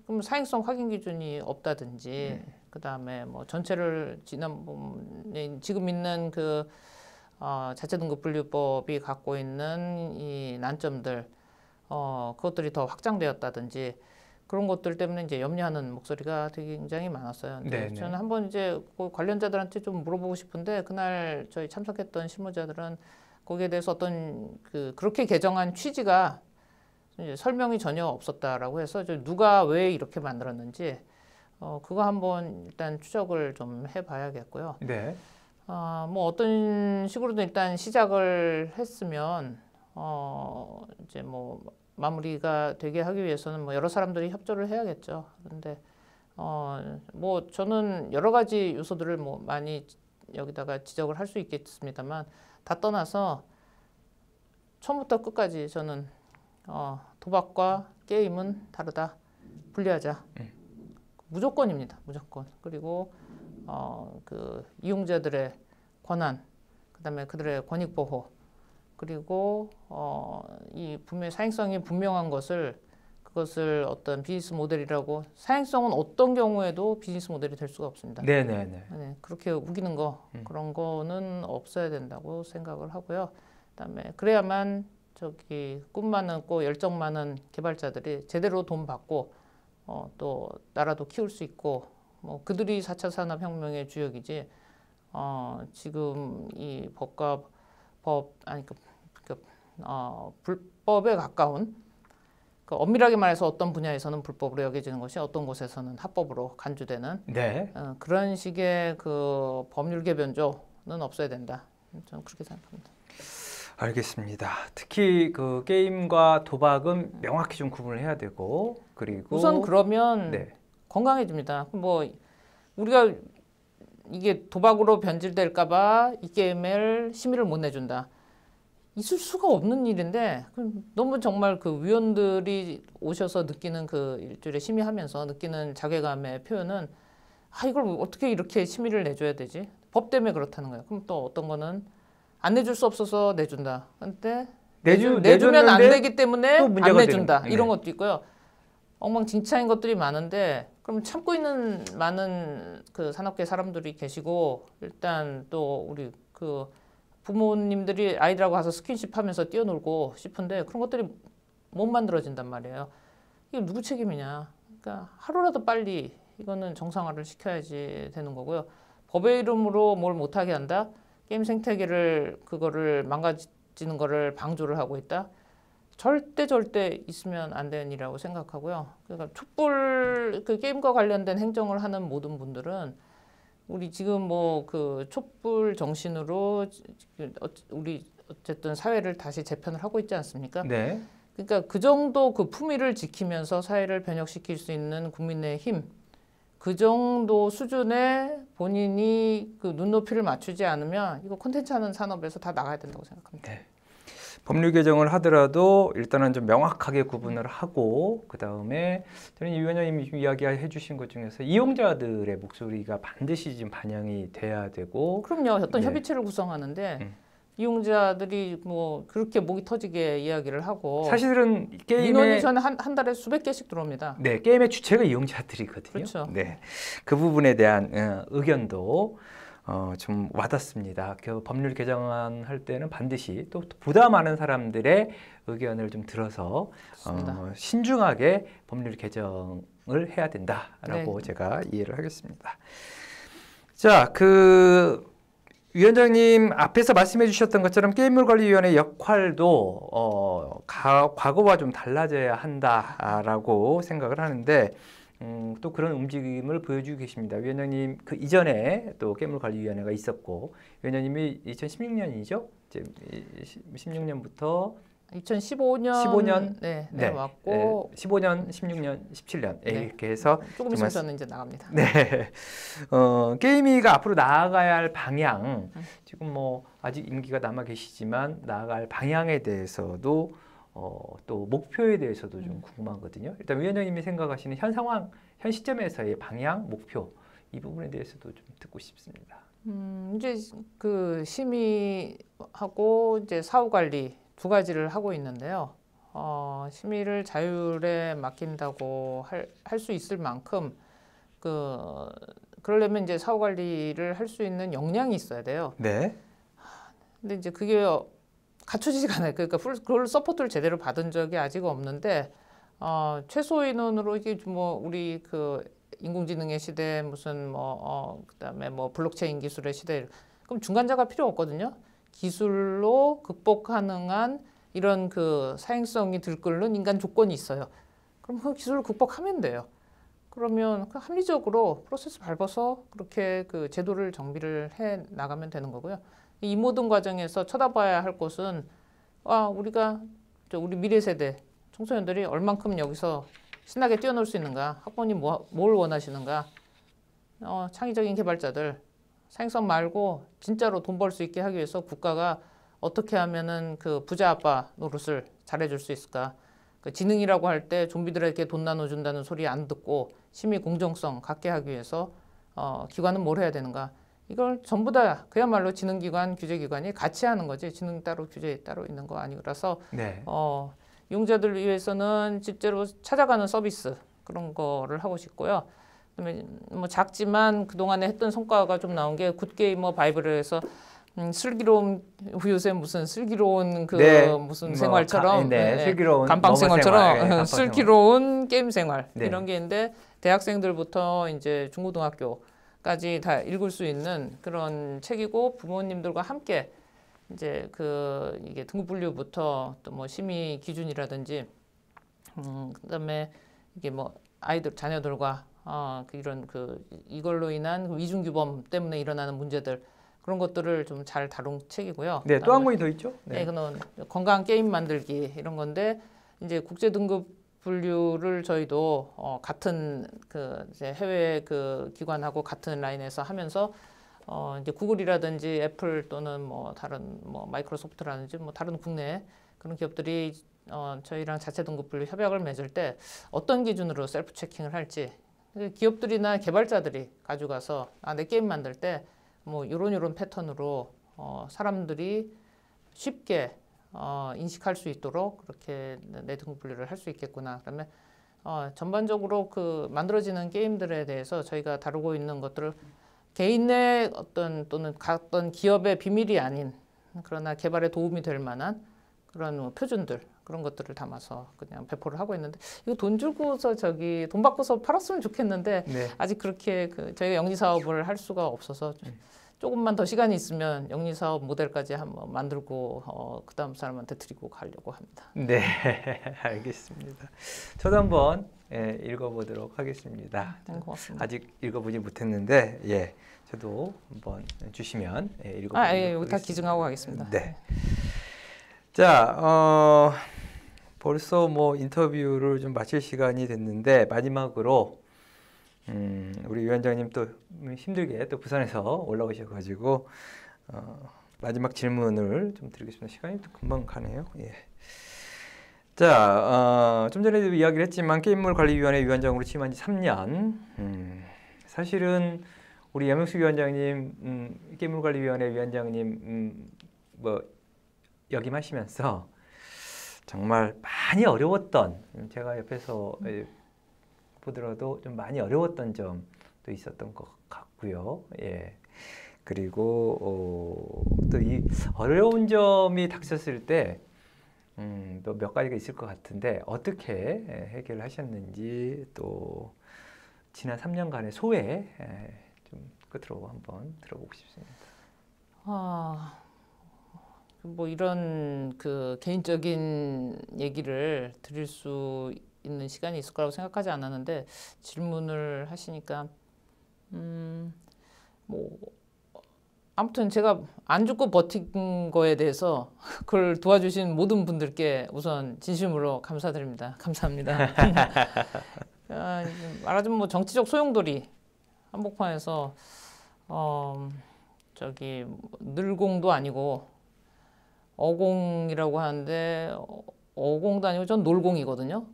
B: 그럼 사행성 확인 기준이 없다든지 그다음에 뭐 전체를 지금 있는 자체등급분류법이 갖고 있는 이 난점들 그것들이 더 확장되었다든지 그런 것들 때문에 이제 염려하는 목소리가 되게 굉장히 많았어요. 근데 저는 한번 이제 관련자들한테 좀 물어보고 싶은데 그날 저희 참석했던 실무자들은 거기에 대해서 어떤 그렇게 개정한 취지가 이제 설명이 전혀 없었다라고 해서 누가 왜 이렇게 만들었는지 그거 한번 일단 추적을 좀 해봐야겠고요.
A: 네.
B: 뭐 어떤 식으로든 일단 시작을 했으면 이제 뭐 마무리가 되게 하기 위해서는 뭐 여러 사람들이 협조를 해야겠죠. 그런데 뭐 저는 여러 가지 요소들을 뭐 많이 여기다가 지적을 할 수 있겠습니다만 다 떠나서 처음부터 끝까지 저는 도박과 게임은 다르다, 분리하자. 무조건입니다. 무조건. 그리고 그 이용자들의 권한, 그다음에 그들의 권익 보호, 그리고 이 분명히 사행성이 분명한 그것을 어떤 비즈니스 모델이라고, 사행성은 어떤 경우에도 비즈니스 모델이 될 수가 없습니다.
A: 네네네.
B: 네, 그렇게 우기는 거 그런 거는 없어야 된다고 생각을 하고요. 그다음에 그래야만 저기 꿈 많고 열정 많은 개발자들이 제대로 돈 받고 또 나라도 키울 수 있고, 뭐 그들이 4차 산업혁명의 주역이지. 지금 이 불법에 가까운, 그 엄밀하게 말해서 어떤 분야에서는 불법으로 여겨지는 것이 어떤 곳에서는 합법으로 간주되는
A: 네.
B: 그런 식의 그 법률 개변조는 없어야 된다. 저는 그렇게 생각합니다.
A: 알겠습니다. 특히 그 게임과 도박은 명확히 좀 구분을 해야 되고, 그리고
B: 우선 그러면
A: 네.
B: 건강해집니다. 뭐 우리가 이게 도박으로 변질될까봐 이 게임을 심의를 못 내준다. 있을 수가 없는 일인데, 너무 정말 그 위원들이 오셔서 느끼는 그 일주일에 심의하면서 느끼는 자괴감의 표현은, 이걸 어떻게 이렇게 심의를 내줘야 되지? 법 때문에 그렇다는 거예요. 그럼 또 어떤 거는 안 내줄 수 없어서 내준다. 근데 내주면 안 되기 때문에 안 내준다. 이런 것도 있고요. 엉망진창인 것들이 많은데, 그럼 참고 있는 많은 그 산업계 사람들이 계시고, 일단 또 우리 그 부모님들이 아이들하고 가서 스킨십 하면서 뛰어놀고 싶은데 그런 것들이 못 만들어진단 말이에요. 이게 누구 책임이냐. 그러니까 하루라도 빨리 이거는 정상화를 시켜야지 되는 거고요. 법의 이름으로 뭘 못하게 한다. 게임 생태계를 그거를 망가지는 거를 방조를 하고 있다. 절대 있으면 안 되는 일이라고 생각하고요. 그러니까 촛불 그 게임과 관련된 행정을 하는 모든 분들은 우리 지금 뭐 그 촛불 정신으로 우리 어쨌든 사회를 다시 재편을 하고 있지 않습니까?
A: 네.
B: 그러니까 그 정도 그 품위를 지키면서 사회를 변혁시킬 수 있는 국민의 힘, 그 정도 수준의 본인이 그 눈높이를 맞추지 않으면 이거 콘텐츠 하는 산업에서 다 나가야 된다고 생각합니다.
A: 네. 법률 개정을 하더라도 일단은 좀 명확하게 구분을 하고, 그 다음에 저는 이 위원장님이 이야기해 주신 것 중에서 이용자들의 목소리가 반드시 지금 반영이 돼야 되고.
B: 그럼요. 어떤
A: 네.
B: 협의체를 구성하는데 이용자들이 뭐 그렇게 목이 터지게 이야기를 하고,
A: 사실은 게임의
B: 민원이 저는 한 달에 수백 개씩 들어옵니다.
A: 네, 게임의 주체가 이용자들이거든요.
B: 그렇죠.
A: 네, 그 부분에 대한 의견도 좀 와닿습니다. 그 법률 개정안 할 때는 반드시 또 보다 많은 사람들의 의견을 좀 들어서 신중하게 법률 개정을 해야 된다라고
B: 네.
A: 제가 이해를 하겠습니다. 자, 그 위원장님 앞에서 말씀해 주셨던 것처럼 게임물관리위원회 역할도 과거와 좀 달라져야 한다라고 생각을 하는데, 또 그런 움직임을 보여주고 계십니다. 위원장님 그 이전에 또 게임물관리위원회가 있었고, 위원장님이 2016년이죠? 이제 16년부터
B: 2015년 네, 왔고
A: 15년, 16년, 17년 이렇게 해서
B: 조금 있으면 저는 이제 나갑니다.
A: 네, 게임이가 앞으로 나아가야 할 방향, 지금 뭐 아직 임기가 남아 계시지만 나아갈 방향에 대해서도 또 목표에 대해서도 좀 궁금하거든요. 일단 위원장님이 생각하시는 현 상황, 현 시점에서의 방향, 목표 이 부분에 대해서도 좀 듣고 싶습니다.
B: 이제 그 심의하고 이제 사후 관리 두 가지를 하고 있는데요. 심의를 자율에 맡긴다고 할 수 있을 만큼 그러려면 이제 사후 관리를 할 수 있는 역량이 있어야 돼요.
A: 네.
B: 근데 이제 그게 갖춰지지가 않아요. 그러니까 그걸 서포트를 제대로 받은 적이 아직 없는데, 최소 인원으로 이게 뭐 우리 그 인공지능의 시대, 무슨 그다음에 뭐 블록체인 기술의 시대, 그럼 중간자가 필요 없거든요. 기술로 극복 가능한 이런 그 사행성이 들끓는 인간 조건이 있어요. 그럼 그 기술을 극복하면 돼요. 그러면 그 합리적으로 프로세스 밟아서 그렇게 그 제도를 정비를 해 나가면 되는 거고요. 이 모든 과정에서 쳐다봐야 할 것은 우리 미래 세대, 청소년들이 얼만큼 여기서 신나게 뛰어놀 수 있는가, 학부모님 뭘 원하시는가, 창의적인 개발자들, 사행성 말고 진짜로 돈 벌 수 있게 하기 위해서 국가가 어떻게 하면은 그 부자 아빠 노릇을 잘해줄 수 있을까? 그 지능이라고 할 때 좀비들에게 돈 나눠준다는 소리 안 듣고 심의 공정성 갖게 하기 위해서 기관은 뭘 해야 되는가? 이걸 전부 다 그야말로 지능기관, 규제기관이 같이 하는 거지. 지능 따로 규제 따로 있는 거 아니라서
A: 네.
B: 이용자들 위해서는 실제로 찾아가는 서비스 그런 거를 하고 싶고요. 그다음에 뭐 작지만 그동안에 했던 성과가 좀 나온 게 굿게이머 바이블에서 슬기로운 요새 무슨 슬기로운 그
A: 네.
B: 무슨
A: 뭐
B: 생활처럼
A: 슬기로운
B: 감방 생활처럼
A: 감방
B: 슬기로운 게임 생활
A: 네.
B: 이런 게 있는데 대학생들부터 이제 중고등학교까지 다 읽을 수 있는 그런 책이고 부모님들과 함께 이제 그 이게 등급 분류부터 또 뭐 심의 기준이라든지 그다음에 이게 뭐 아이들 자녀들과 이런 그 이걸로 인한 이중 규범 때문에 일어나는 문제들 그런 것들을 좀 잘 다룬 책이고요.
A: 네, 또 한 권이 더 있죠.
B: 네, 그는 건강한 게임 만들기 이런 건데 이제 국제 등급 분류를 저희도 같은 그 이제 해외 그 기관하고 같은 라인에서 하면서 이제 구글이라든지 애플 또는 뭐 다른 뭐 마이크로소프트라든지 뭐 다른 국내 그런 기업들이 저희랑 자체 등급 분류 협약을 맺을 때 어떤 기준으로 셀프 체킹을 할지 기업들이나 개발자들이 가져가서 내 게임 만들 때 뭐 요런 패턴으로 사람들이 쉽게 인식할 수 있도록 그렇게 내 등급 분류를 할 수 있겠구나. 그다음에 전반적으로 그 만들어지는 게임들에 대해서 저희가 다루고 있는 것들을 개인의 또는 어떤 기업의 비밀이 아닌 그러나 개발에 도움이 될 만한 그런 표준들 그런 것들을 담아서 그냥 배포를 하고 있는데 이거 돈 주고서 돈 받고서 팔았으면 좋겠는데
A: 네.
B: 아직 그렇게 저희가 영리 사업을 할 수가 없어서 조금만 더 시간이 있으면 영리 사업 모델까지 한번 만들고 그다음 사람한테 드리고 가려고 합니다.
A: 네, 알겠습니다. 저도 한번 읽어보도록 하겠습니다.
B: 고맙습니다.
A: 아직 읽어보지 못했는데 저도 한번 주시면 읽어보도록 하겠습니다.
B: 여기 다 기증하고 가겠습니다.
A: 네. 자, 벌써 뭐 인터뷰를 좀 마칠 시간이 됐는데 마지막으로 우리 위원장님 또 힘들게 또 부산에서 올라오셔가지고 마지막 질문을 좀 드리겠습니다. 시간이 또 금방 가네요. 예. 자, 좀 전에도 이야기를 했지만 게임물관리위원회 위원장으로 취임한 지 3년. 사실은 우리 염영수 위원장님, 게임물관리위원회 위원장님 뭐 역임하시면서 정말 많이 어려웠던 제가 옆에서 보더라도 좀 많이 어려웠던 점도 있었던 것 같고요. 예. 그리고 또 이 어려운 점이 닥쳤을 때 또 몇 가지가 있을 것 같은데 어떻게 해결하셨는지 또 지난 3년간의 소회 좀 끝으로 한번 들어보고 싶습니다.
B: 뭐 이런 그 개인적인 얘기를 드릴 수 있는 시간이 있을 거라고 생각하지 않았는데 질문을 하시니까 뭐 아무튼 제가 안 죽고 버틴 거에 대해서 그걸 도와주신 모든 분들께 우선 진심으로 감사드립니다. 감사합니다. 말하자면 뭐 정치적 소용돌이 한복판에서 저기 늘공도 아니고 어공이라고 하는데 어공도 아니고 전 놀공이거든요.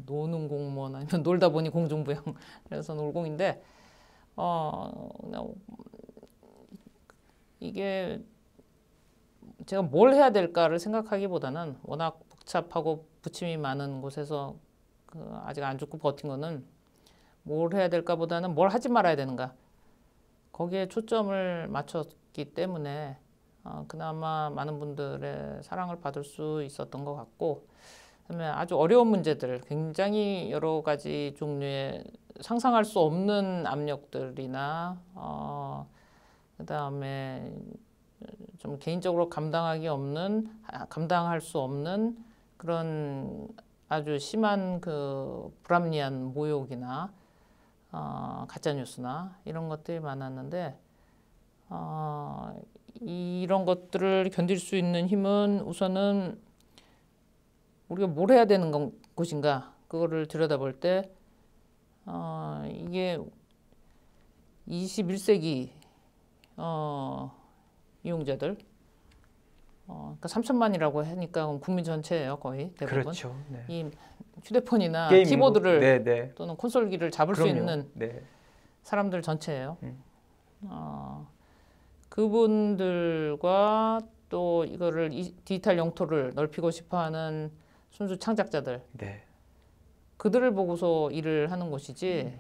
B: 노는 공무원 아니면 놀다 보니 공중부양 그래서 놀공인데 이게 제가 뭘 해야 될까를 생각하기보다는 워낙 복잡하고 부침이 많은 곳에서 아직 안 죽고 버틴 거는 뭘 해야 될까보다는 뭘 하지 말아야 되는가 거기에 초점을 맞췄기 때문에 그나마 많은 분들의 사랑을 받을 수 있었던 것 같고 그다음에 아주 어려운 문제들 굉장히 여러 가지 종류의 상상할 수 없는 압력들이나 그다음에 좀 개인적으로 감당할 수 없는 그런 아주 심한 그 불합리한 모욕이나 가짜 뉴스나 이런 것들이 많았는데 이런 것들을 견딜 수 있는 힘은 우선은 우리가 뭘 해야 되는 곳인가 그거를 들여다볼 때 이게 21세기 이용자들 그러니까 3천만이라고 하니까 국민 전체예요 거의 대부분.
A: 그렇죠. 네.
B: 이 휴대폰이나
A: 게임
B: 키보드를
A: 네, 네.
B: 또는 콘솔기를 잡을 수
A: 그럼요.
B: 있는
A: 네.
B: 사람들 전체예요. 그분들과 또 이거를 디지털 영토를 넓히고 싶어하는 순수 창작자들,
A: 네.
B: 그들을 보고서 일을 하는 곳이지.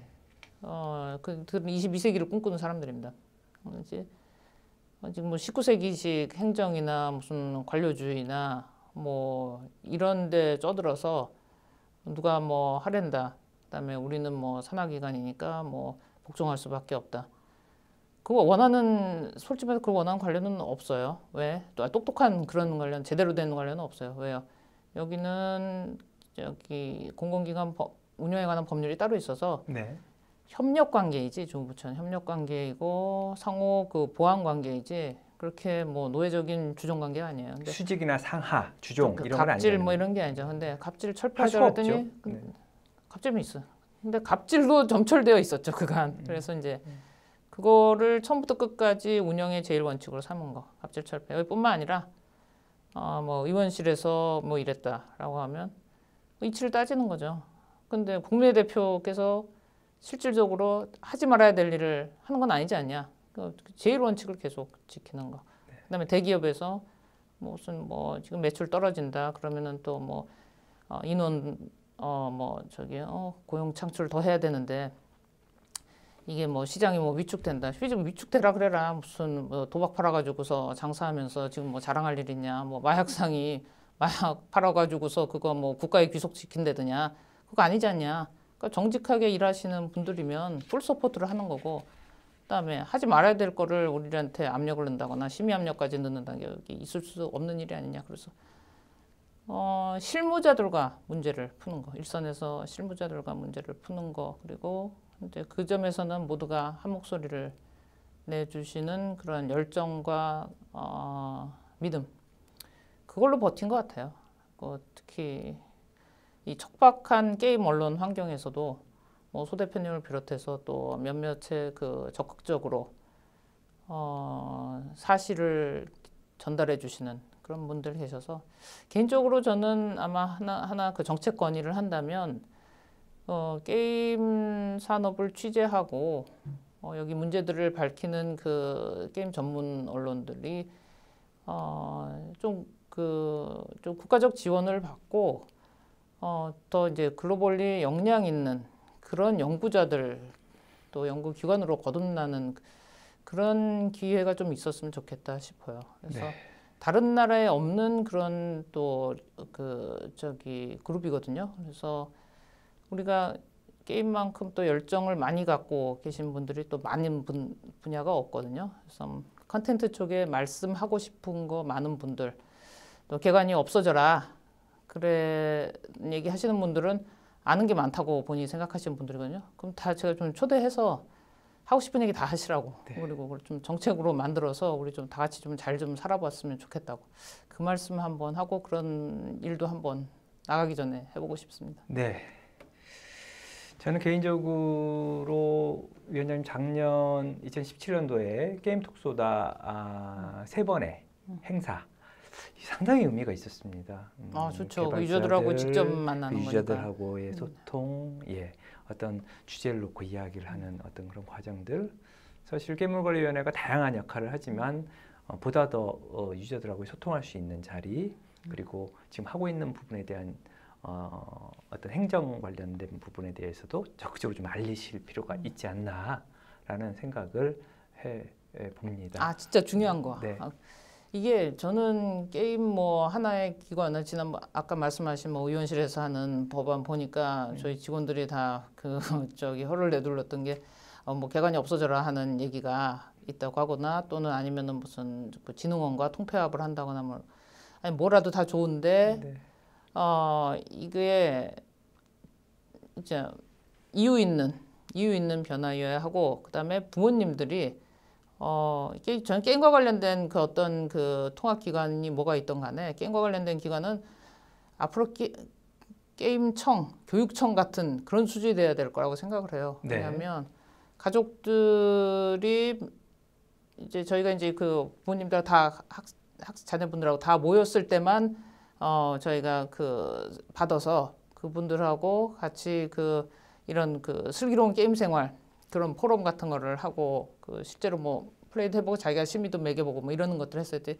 B: 그들은 22세기를 꿈꾸는 사람들입니다. 이제 지금 뭐 19세기식 행정이나 무슨 관료주의나 뭐 이런데 쩌들어서 누가 뭐 하랜다. 그다음에 우리는 뭐 산하기관이니까 뭐 복종할 수밖에 없다. 그거 원하는 솔직히 말해서 그거 원하는 관련은 없어요. 왜? 또 똑똑한 그런 관련 제대로 된 관련은 없어요. 왜요? 여기는 저기 공공기관 운영에 관한 법률이 따로 있어서
A: 네.
B: 협력 관계이지 중부처는 협력 관계이고 상호 그 보완 관계이지 그렇게 뭐 노예적인 주종 관계가 아니에요. 근데
A: 수직이나 상하, 주종
B: 그
A: 이런 건
B: 갑질
A: 아니잖아요.
B: 뭐 이런 게 아니죠. 근데 갑질
A: 할
B: 철폐하자
A: 수가
B: 그랬더니
A: 없죠. 네.
B: 갑질은 있어. 근데 갑질도 점철되어 있었죠 그간. 그래서 이제 그거를 처음부터 끝까지 운영의 제일 원칙으로 삼은 거 갑질 철폐. 여기뿐만 아니라 뭐 의원실에서 뭐 이랬다라고 하면 이치를 따지는 거죠. 근데 국내 대표께서 실질적으로 하지 말아야 될 일을 하는 건 아니지 않냐. 그 제일 원칙을 계속 지키는 거. 그다음에 대기업에서 무슨 뭐 지금 매출 떨어진다 그러면은 또 뭐 인원 뭐 저기 고용 창출 더 해야 되는데 이게 뭐 시장이 뭐 위축된다. 좀 위축되라 그래라. 무슨 뭐 도박 팔아가지고서 장사하면서 지금 뭐 자랑할 일 있냐. 뭐 마약상이 마약 팔아가지고서 그거 뭐 국가에 귀속시킨다더냐. 그거 아니지 않냐. 그러니까 정직하게 일하시는 분들이면 풀 서포트를 하는 거고, 그다음에 하지 말아야 될 거를 우리한테 압력을 넣는다거나 심의 압력까지 넣는다는 게 있을 수 없는 일이 아니냐. 그래서 실무자들과 문제를 푸는 거, 일선에서 실무자들과 문제를 푸는 거, 그리고 이제 그 점에서는 모두가 한 목소리를 내주시는 그런 열정과 믿음, 그걸로 버틴 것 같아요. 특히 이 척박한 게임 언론 환경에서도 뭐 소 대표님을 비롯해서 또 몇몇의 그 적극적으로 사실을 전달해 주시는 그런 분들 계셔서 개인적으로 저는 아마 하나 그 정책 건의를 한다면 게임 산업을 취재하고 여기 문제들을 밝히는 그 게임 전문 언론들이 좀 국가적 지원을 받고 더 이제 글로벌리 역량 있는 그런 연구자들 또 연구기관으로 거듭나는 그런 기회가 좀 있었으면 좋겠다 싶어요. 그래서
A: 네.
B: 다른 나라에 없는 그런 또 그룹이거든요. 그래서 우리가 게임만큼 또 열정을 많이 갖고 계신 분들이 또 많은 분야가 없거든요. 그래서 컨텐츠 쪽에 말씀하고 싶은 거 많은 분들, 또 개관이 없어져라 그래 얘기하시는 분들은 아는 게 많다고 본인이 생각하시는 분들이거든요. 그럼 다 제가 좀 초대해서 하고 싶은 얘기 다 하시라고.
A: 네.
B: 그리고 그걸 좀 정책으로 만들어서 우리 좀 다 같이 좀 잘 좀 살아봤으면 좋겠다고. 그 말씀 한번 하고 그런 일도 한번 나가기 전에 해보고 싶습니다.
A: 네. 저는 개인적으로 위원장님 작년 2017년도에 게임 톡소다 3번의 행사 상당히 의미가 있었습니다.
B: 좋죠. 유저들하고 직접 만나는 거니까.
A: 유저들하고의 소통, 어떤 주제를 놓고 이야기를 하는 어떤 그런 과정들. 사실 게임물권위원회가 다양한 역할을 하지만 보다 더 유저들하고 소통할 수 있는 자리, 그리고 지금 하고 있는 부분에 대한 어떤 행정 관련된 부분에 대해서도 적극적으로 좀 알리실 필요가 있지 않나라는 생각을 해 봅니다.
B: 진짜 중요한 거.
A: 네.
B: 이게 저는 게임 뭐 하나의 기관을 아까 말씀하신 뭐 의원실에서 하는 법안 보니까 저희 직원들이 다 혀를 내둘렀던 게 뭐 개관이 없어져라 하는 얘기가 있다고 하거나 또는 아니면은 무슨 그 진흥원과 통폐합을 한다거나 뭐라도 다 좋은데
A: 네.
B: 이게 이제 이유 있는 변화여야 하고, 그다음에 부모님들이 저는 게임과 관련된 그 어떤 그 통합 기관이 뭐가 있던 간에 게임과 관련된 기관은 앞으로 게임청, 교육청 같은 그런 수준이 돼야 될 거라고 생각을 해요.
A: 네.
B: 왜냐하면 가족들이 이제 저희가 이제 그 부모님들 다 자녀분들하고 다 모였을 때만 저희가 그 받아서 그분들하고 같이 그 이런 그 슬기로운 게임 생활 그런 포럼 같은 거를 하고 그 실제로 뭐 플레이도 해보고 자기가 심의도 매겨보고 뭐 이러는 것들 했을 때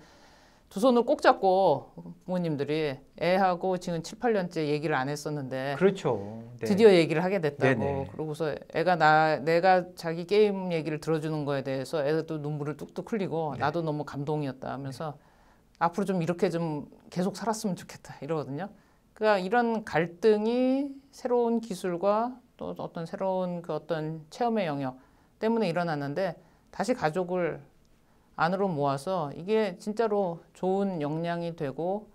B: 두 손을 꼭 잡고 부모님들이 애하고 지금 7, 8년째 얘기를 안 했었는데
A: 그렇죠. 네.
B: 드디어 얘기를 하게 됐다고.
A: 네네.
B: 그러고서 애가 내가 자기 게임 얘기를 들어주는 거에 대해서 애도 눈물을 뚝뚝 흘리고
A: 네.
B: 나도 너무 감동이었다 하면서 앞으로 좀 이렇게 좀 계속 살았으면 좋겠다 이러거든요. 그러니까 이런 갈등이 새로운 기술과 또 어떤 새로운 그 어떤 체험의 영역 때문에 일어났는데 다시 가족을 안으로 모아서 이게 진짜로 좋은 역량이 되고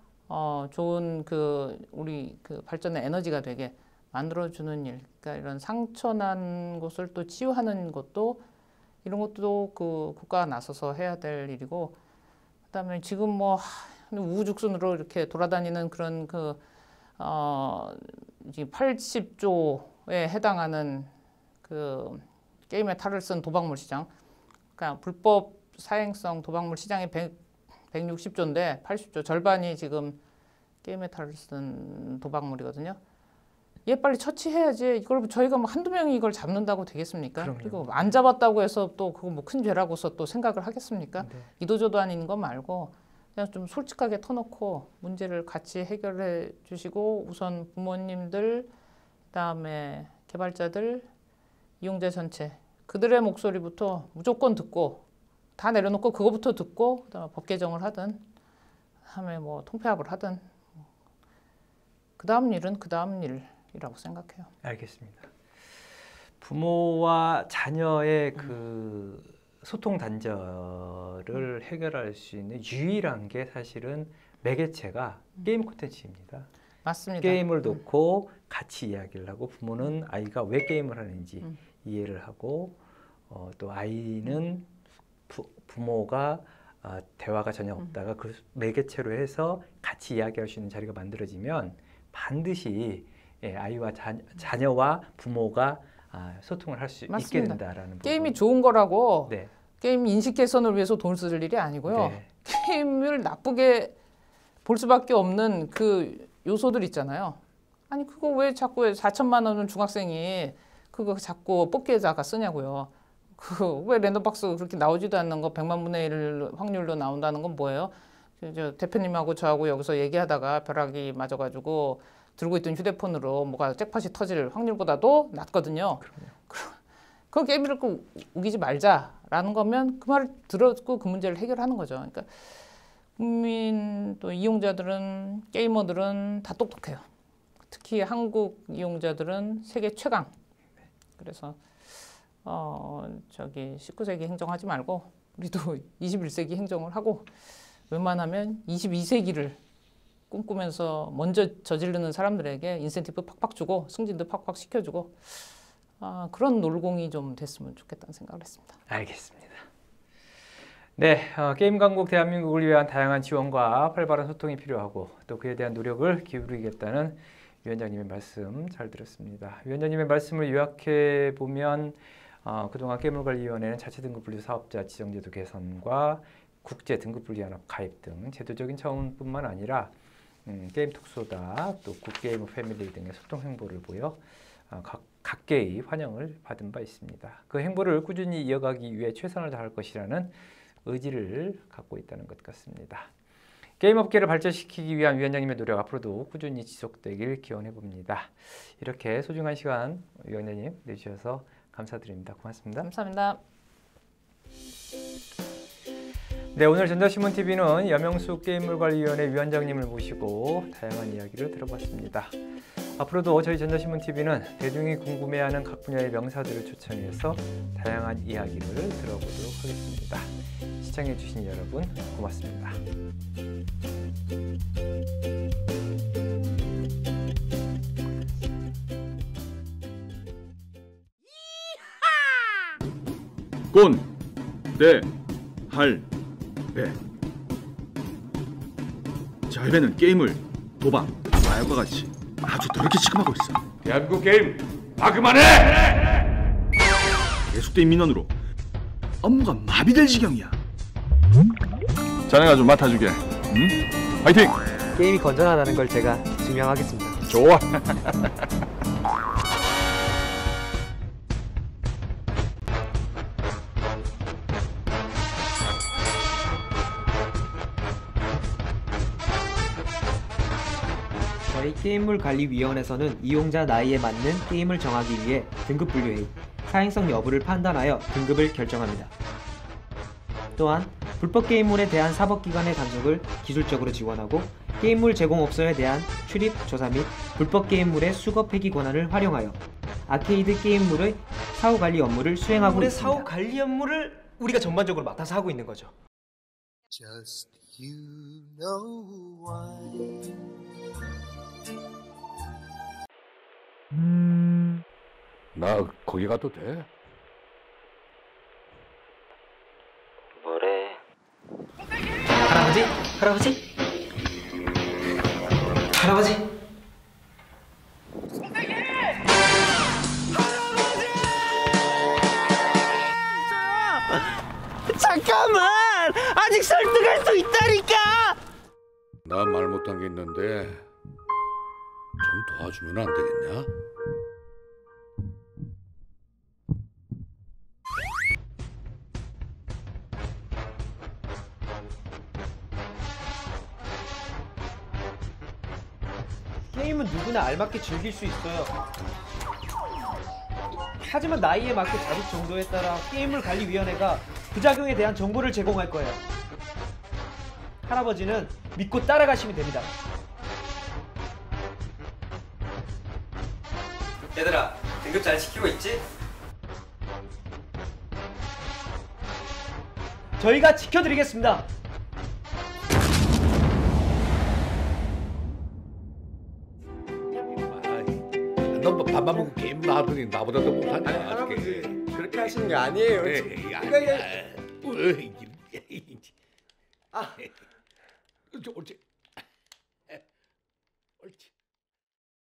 B: 좋은 그 우리 그 발전의 에너지가 되게 만들어주는 일. 그러니까 이런 상처난 곳을 또 치유하는 것도 이런 것도 그 국가가 나서서 해야 될 일이고 그다음에 지금 뭐 우후죽순으로 이렇게 돌아다니는 그런 그 이제 80조에 해당하는 그 게임의 탈을 쓴 도박물 시장. 그러니까 불법 사행성 도박물 시장이 160조인데 80조 절반이 지금 게임의 탈을 쓴 도박물이거든요. 얘 빨리 처치해야지. 이걸 저희가 뭐 한두 명이 이걸 잡는다고 되겠습니까?
A: 그럼요.
B: 그리고 안 잡았다고 해서 또 그거 뭐 큰 죄라고서 또 생각을 하겠습니까?
A: 네.
B: 이도저도 아닌 거 말고 그냥 좀 솔직하게 터놓고 문제를 같이 해결해 주시고 우선 부모님들 그다음에 개발자들 이용자 전체 그들의 목소리부터 무조건 듣고 다 내려놓고 그거부터 듣고 그다음에 법 개정을 하든 다음에 뭐 통폐합을 하든 그 다음 일은 그 다음 일이라고 생각해요.
A: 알겠습니다. 부모와 자녀의 그 소통 단절을 해결할 수 있는 유일한 게 사실은 매개체가 게임 콘텐츠입니다.
B: 맞습니다.
A: 게임을 놓고 같이 이야기를 하고 부모는 아이가 왜 게임을 하는지 이해를 하고 또 아이는 부모가 대화가 전혀 없다가 그 매개체로 해서 같이 이야기할 수 있는 자리가 만들어지면 반드시 아이와 자녀와 부모가 소통을 할 수 있게 된다라는
B: 게임이
A: 부분.
B: 좋은 거라고
A: 네.
B: 게임 인식 개선을 위해서 돈을 쓸 일이 아니고요.
A: 네.
B: 게임을 나쁘게 볼 수밖에 없는 그 요소들 있잖아요. 아니 그거 왜 자꾸 4천만 원을 중학생이 그거 자꾸 뽑기에다가 쓰냐고요. 그 왜 랜덤박스 그렇게 나오지도 않는 거 100만 분의 1 확률로 나온다는 건 뭐예요? 저 대표님하고 저하고 여기서 얘기하다가 벼락이 맞아가지고 들고 있던 휴대폰으로 뭐가 잭팟이 터질 확률보다도 낮거든요. 그 게임을 우기지 말자라는 거면 그 말을 들었고 그 문제를 해결하는 거죠. 그러니까 국민 또 이용자들은 게이머들은 다 똑똑해요. 특히 한국 이용자들은 세계 최강. 그래서 저기 19세기 행정하지 말고 우리도 21세기 행정을 하고 웬만하면 22세기를 꿈꾸면서 먼저 저지르는 사람들에게 인센티브 팍팍 주고 승진도 팍팍 시켜주고 그런 놀공이 좀 됐으면 좋겠다는 생각을 했습니다.
A: 알겠습니다. 네, 게임 강국 대한민국을 위한 다양한 지원과 활발한 소통이 필요하고 또 그에 대한 노력을 기울이겠다는 위원장님의 말씀 잘 들었습니다. 위원장님의 말씀을 요약해 보면 그동안 게임물관리위원회는 자체 등급 분류 사업자 지정제도 개선과 국제 등급 분류 연합 가입 등 제도적인 차원뿐만 아니라 게임 특수다 또 굿게임 패밀리 등의 소통 행보를 보여 각계의 환영을 받은 바 있습니다. 그 행보를 꾸준히 이어가기 위해 최선을 다할 것이라는 의지를 갖고 있다는 것 같습니다. 게임 업계를 발전시키기 위한 위원장님의 노력 앞으로도 꾸준히 지속되길 기원해 봅니다. 이렇게 소중한 시간 위원장님 내주셔서 감사드립니다. 고맙습니다.
B: 감사합니다.
A: 네, 오늘 전자신문TV는 여명수 게임물관리위원회 위원장님을 모시고 다양한 이야기를 들어봤습니다. 앞으로도 저희 전자신문TV는 대중이 궁금해하는 각 분야의 명사들을 초청해서 다양한 이야기를 들어보도록 하겠습니다. 시청해주신 여러분 고맙습니다.
C: 꼰, 대, 할, 배. 자, 해배는 게임을 도박. 마약과 같이 아주 더럽게 취급하고 있어.
D: 대한민국 게임 그만해!
C: 계속된 민원으로 업무가 마비될 지경이야. 자네가 좀 맡아주게. 응? 화이팅!
E: 게임이 건전하다는 걸 제가 증명하겠습니다.
C: 좋아.
E: 저희 게임물관리위원회에서는 이용자 나이에 맞는 게임을 정하기 위해 등급 분류해 사행성 여부를 판단하여 등급을 결정합니다. 또한 불법 게임물에 대한 사법기관의 단속을 기술적으로 지원하고 게임물 제공업소에 대한 출입, 조사 및 불법 게임물의 수거 폐기 권한을 활용하여 아케이드 게임물의 사후관리 업무를 수행하고 있습니다.
F: 사후 관리 업무를 우리가 전반적으로 맡아서 하고 있는 거죠.
G: Just you know why.
D: 나 거기 가도 돼?
G: 뭐래?
F: 할아버지? 할아버지? 할아버지? 잠깐만! 아직 설득할 수 있다니까!
D: 나 말 못한 게 있는데 좀 도와주면 안 되겠냐?
F: 게임은 누구나 알맞게 즐길 수 있어요. 하지만 나이에 맞게 자립 정도에 따라 게임물 관리위원회가 부작용에 대한 정보를 제공할 거예요. 할아버지는 믿고 따라가시면 됩니다.
E: 얘들아, 등급 잘 지키고 있지?
F: 저희가 지켜드리겠습니다.
D: 너 밥만 먹고 게임 하더니 나보다 더 못하냐?
H: 아니 할아버지 그렇게 하시는 게 아니에요.
D: 옳지. 옳지.